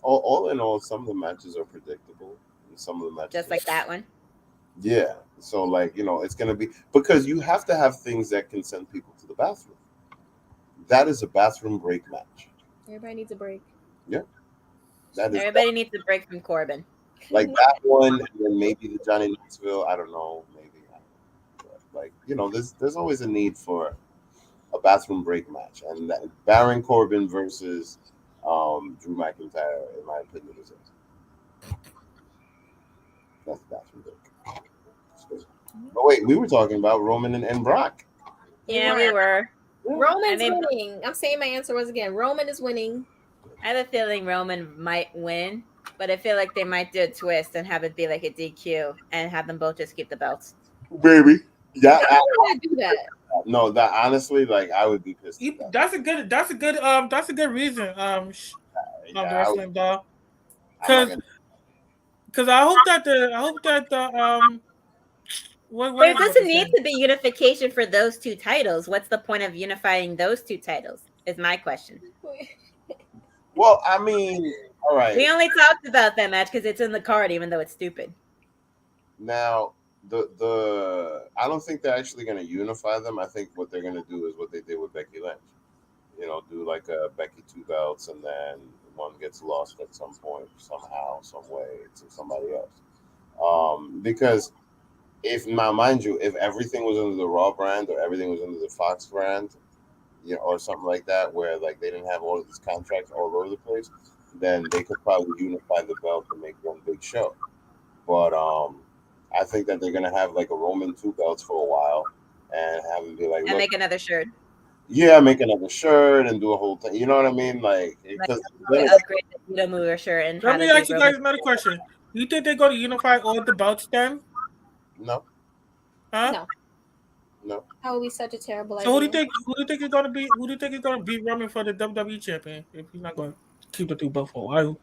all in all, some of the matches are predictable. And some of the matches just like that one. Yeah. So, like, you know, it's going to be because you have to have things that can send people to the bathroom. That is a bathroom break match. Everybody needs a break. Yeah. Everybody needs a break from Corbin. Like that one, and then maybe the Johnny Knoxville. I don't know. Maybe. But like, you know, there's always a need for a bathroom break match. And that Baron Corbin versus Drew McIntyre, in my opinion, is it. That's the bathroom break. Oh, wait. We were talking about Roman and Brock. Yeah, we were. Roman's winning. I'm saying my answer was again. Roman is winning. I have a feeling Roman might win, but I feel like they might do a twist and have it be like a DQ and have them both just keep the belts. Baby, yeah, I would do that. No, that honestly, like I would be pissed. That's a good reason. Wrestling doll. Because I hope that the there doesn't need to be unification for those two titles. What's the point of unifying those two titles? Is my question. Well, I mean, all right. We only talked about that match because it's in the card, even though it's stupid. Now, I don't think they're actually going to unify them. I think what they're going to do is what they did with Becky Lynch. You know, do like a Becky 2 belts, and then one gets lost at some point, somehow, some way, to somebody else. Because if everything was under the Raw brand or everything was under the Fox brand, or something like that, where like they didn't have all of these contracts all over the place, then they could probably unify the belt and make one big show. But I think that they're gonna have like a Roman two belts for a while, and have him be like, And look, make another shirt. yeah, make another shirt and do a whole thing. You know what I mean? Like, because Like upgrade the Vita Mover shirt and Let have me it be ask you Roman. guys another question. Do you think they're going to unify all the belts then? no, Huh? No, no. that would be such a terrible So who do idea. you think? Who do you think is going to be? Who do you think is going to beat Roman for the WWE champion if he's not going to keep the two belts for a while?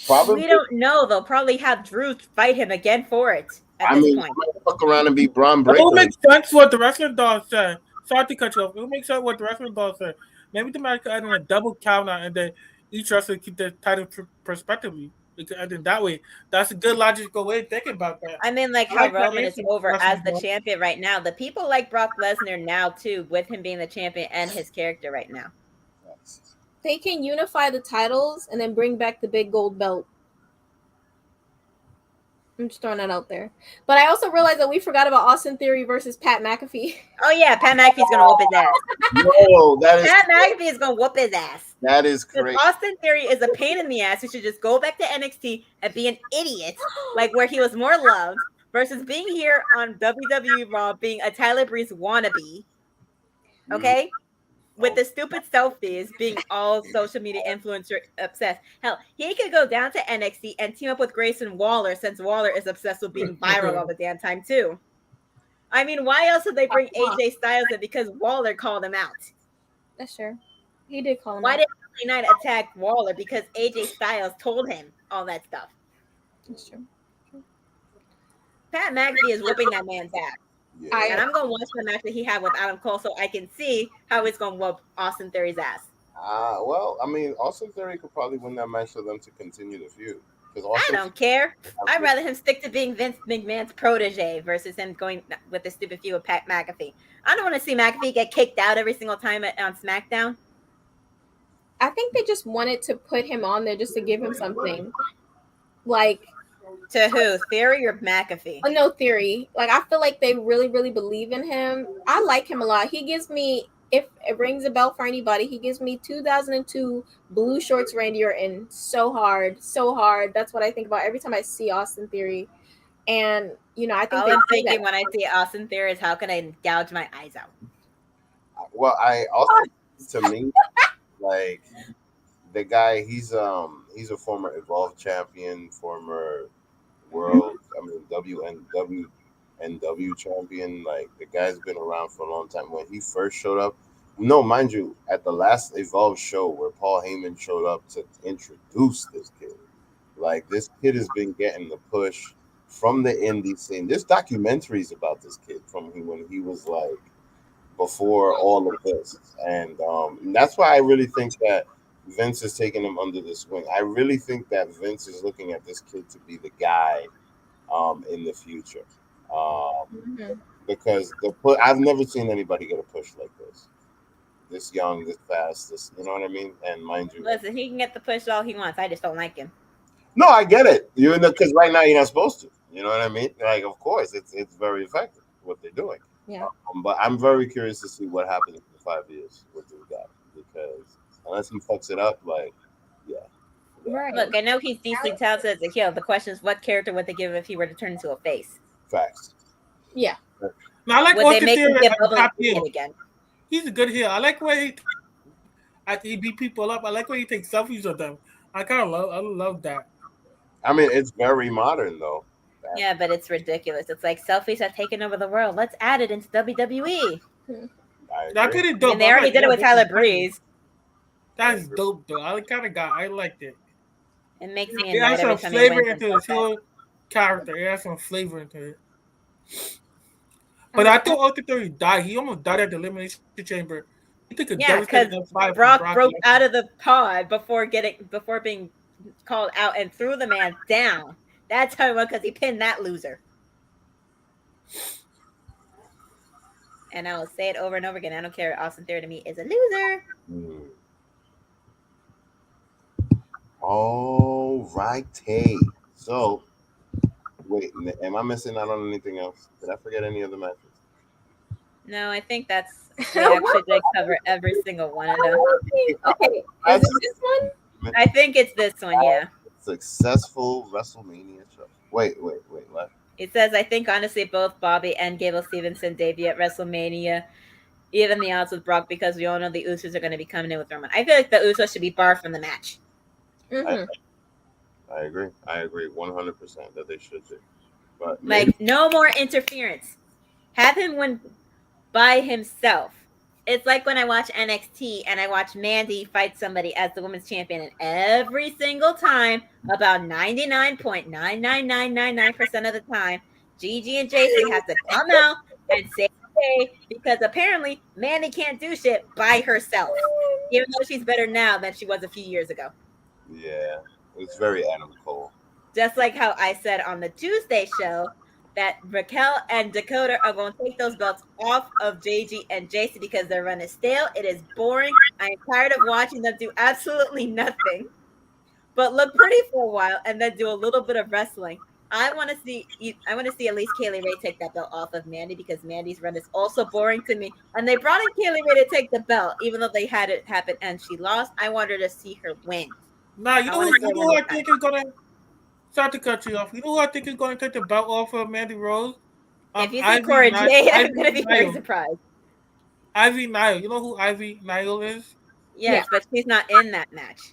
Probably. We don't know. They'll probably have Drew fight him again for it at I this mean, point. I might fuck around and be Braun It will Breaker. make sense what the wrestling doll said. Sorry to cut you off. It will make sense what the wrestling doll said. Maybe the match could end in a double counter and then each wrestler keep their title prospectively. It could end in that way. That's a good logical way of thinking about that. I mean, like I how like that Roman is answer, over as wrestling the doll. champion right now. The people like Brock Lesnar now too, with him being the champion and his character right now. They can unify the titles and then bring back the big gold belt. I'm just throwing that out there. But I also realized that we forgot about Austin Theory versus Pat McAfee. Oh yeah, Pat McAfee's gonna whoop his ass. No, that is Pat McAfee is gonna whoop his ass. that is Because crazy. Austin Theory is a pain in the ass. He should just go back to NXT and be an idiot, like where he was more loved, versus being here on WWE Raw, being a Tyler Breeze wannabe. Okay, with the stupid selfies, being all social media influencer obsessed. Hell, he could go down to NXT and team up with Grayson Waller, since Waller is obsessed with being viral all the damn time too. I mean, why else would they bring AJ Styles in? Because Waller called him out. That's sure. He did call him Why out. did he not attack Waller? Because AJ Styles told him all that stuff. That's true. Pat McAfee is whooping that man's ass. Yeah. And I'm going to watch the match that he had with Adam Cole so I can see how he's going to whoop Austin Theory's ass. Well, I mean, Austin Theory could probably win that match for them to continue the feud. I don't care. I'd rather him stick to being Vince McMahon's protege versus him going with the stupid feud with Pat McAfee. I don't want to see McAfee get kicked out every single time on SmackDown. I think they just wanted to put him on there just to give him something. Like, to who? Theory or McAfee? Oh, no, Theory. Like, I feel like they really, really believe in him. I like him a lot. He gives me, if it rings a bell for anybody, he gives me 2002 Blue Shorts Randy Orton so hard, so hard. That's what I think about every time I see Austin Theory. And, you know, I think all I'm thinking when I see Austin Theory is how can I gouge my eyes out? Well, I also, to me, like, the guy, he's a former Evolve champion, former world, WNW champion. Like, the guy's been around for a long time. When he first showed up, no, mind you, at the last Evolve show where Paul Heyman showed up to introduce this kid, like, this kid has been getting the push from the indie scene. There's documentaries about this kid from when he was like before all of this, and that's why I really think that Vince is taking him under this wing. I really think that Vince is looking at this kid to be the guy in the future, because I've never seen anybody get a push like this young, this fast, this, you know what I mean? And mind you, listen, he can get the push all he wants. I just don't like him. No, I get it. You know, because right now you're not supposed to. You know what I mean? Like, of course, it's very effective what they're doing. Yeah. But I'm very curious to see what happens in 5 years with this guy, because unless he fucks it up, like, yeah. Right. Look, I know he's decently talented as a heel. The question is, what character would they give if he were to turn into a face? Facts. Yeah. Now, I like would they make him get top bubbly heel again? He's a good heel. I like where after he beat people up. I like where he takes selfies with them. I love that. I mean, it's very modern though. Yeah, but it's ridiculous. It's like selfies have taken over the world. Let's add it into WWE. That's pretty dope. And they already did it with Tyler Breeze. That's dope, though. I liked it. It makes me It has annoyed some every time flavor he into wins. his whole character. It has some flavor into it. But I thought Austin Theory died. He almost died at the Elimination Chamber. He took a because Brock broke out of the pod before being called out and threw the man down. That's how it was, because he pinned that loser. And I will say it over and over again. I don't care. Austin Theory to me is a loser. All righty. So, wait, am I missing out on anything else? Did I forget any other matches? No, I think that's we actually did cover every single one of them. Okay, is it this one? I think it's this one, yeah. Successful WrestleMania show. Wait, what? It says, I think honestly both Bobby and Gable Stevenson debut at WrestleMania. Even the odds with Brock because we all know the Usos are going to be coming in with Roman. I feel like the Usos should be barred from the match. Mm-hmm. I agree 100% that they should do. But like, no more interference. Have him win by himself. It's like when I watch NXT and I watch Mandy fight somebody as the women's champion, and every single time, about 99.99999% of the time, Gigi and JC have to come out and say okay, because apparently Mandy can't do shit by herself, even though she's better now than she was a few years ago. Yeah, it's very Adam Cole. Just like how I said on the Tuesday show that Raquel and Dakota are going to take those belts off of JG and JC because their run is stale. It is boring. I am tired of watching them do absolutely nothing but look pretty for a while and then do a little bit of wrestling. I want to see at least Kaylee Ray take that belt off of Mandy because Mandy's run is also boring to me. And they brought in Kaylee Ray to take the belt, even though they had it happen and she lost. I wanted to see her win. Nah, you know who I think is gonna start to cut you off. You know who I think is gonna take the belt off of Mandy Rose? If you see Cora Jade, I'm gonna be very surprised. Ivy Nile. You know who Ivy Nile is? Yes, but she's not in that match.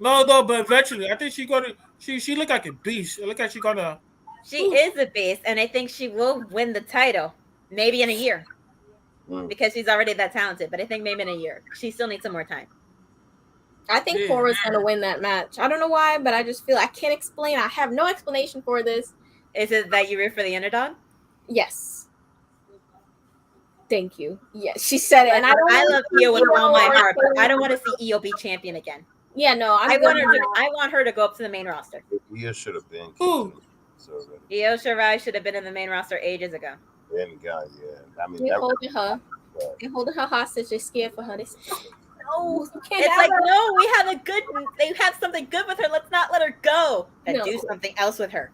No, but eventually, I think she's gonna. She look like a beast. It look like she's gonna. She is a beast, and I think she will win the title, maybe in a year, because she's already that talented. But I think maybe in a year, she still needs some more time. I think Cora's gonna win that match. I don't know why, but I just feel I can't explain. I have no explanation for this. Is it that you root for the underdog? Yes. Thank you. Yes, she said it, and I love Io with all my heart, but I don't want to see Io be champion again. Yeah, no, I want her to go up to the main roster. Io should have been. Io Shirai should have been in the main roster ages ago. And God, yeah. I mean, they're holding her. They're holding her hostage. They're scared for her. They say, no, you can't. It's like, no, we have a good. They have something good with her. Let's not let her go. And do something else with her.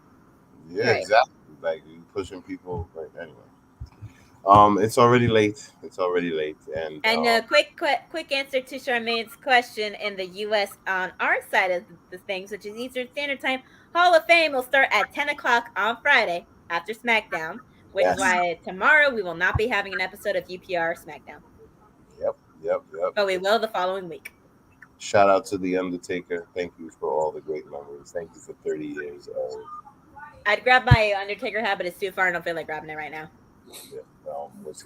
Yeah, exactly. Like you pushing people. Right, anyway. It's already late. And a quick answer to Charmaine's question in the U.S. on our side of the things, which is Eastern Standard Time. Hall of Fame will start at 10 o'clock on Friday after SmackDown, which is why tomorrow we will not be having an episode of UPR SmackDown. Yep. But we will the following week. Shout out to The Undertaker. Thank you for all the great memories. Thank you for 30 years. I'd grab my Undertaker hat, but it's too far. I don't feel like grabbing it right now. Yeah,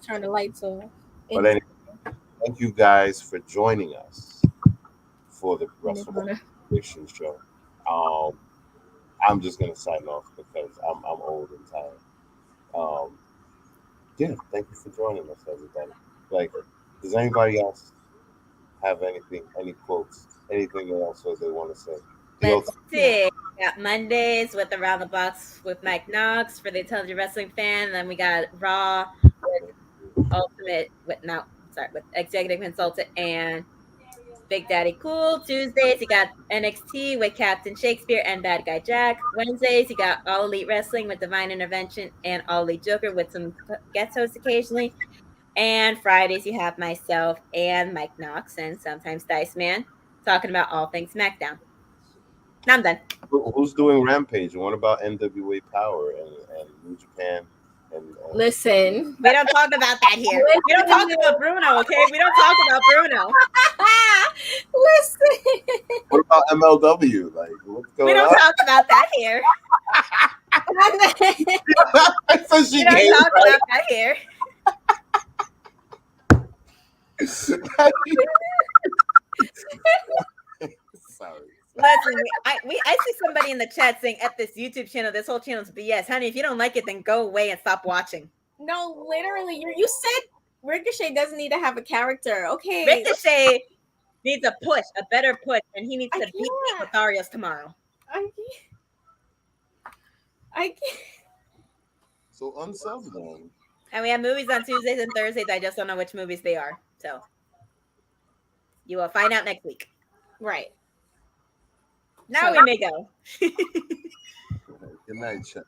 turn the lights off. But anyway, thank you guys for joining us for the WrestleMania prediction show. I'm just gonna sign off because I'm old and tired. Yeah, thank you for joining us, everybody. Like, does anybody else have anything, any quotes, anything else that they want to say? Let's see. We got Mondays with Around the Box with Mike Knox for the Intelligent Wrestling fan. Then we got Raw with Executive Consultant and Big Daddy Cool. Tuesdays, you got NXT with Captain Shakespeare and Bad Guy Jack. Wednesdays, you got All Elite Wrestling with Divine Intervention and All Elite Joker with some guest hosts occasionally. And Fridays, you have myself and Mike Knox and sometimes Dice Man talking about all things SmackDown. Now I'm done. Who's doing Rampage? What about NWA Power and New Japan? Listen, we don't talk about that here. We don't talk about Bruno, okay? We don't talk about Bruno. Listen. What about MLW? Like, what's going on? We don't talk about that here. So she we don't talk about that here. Sorry. Listen, I see somebody in the chat saying at this YouTube channel, this whole channel is BS. Honey, if you don't like it, then go away and stop watching. No, literally, you said Ricochet doesn't need to have a character. Okay. Ricochet needs a push, a better push, and he needs to beat Mytharios tomorrow. I can't. So unsubbed then. And we have movies on Tuesdays and Thursdays. I just don't know which movies they are. So you will find out next week. Right. Now we may go. Good night, chat.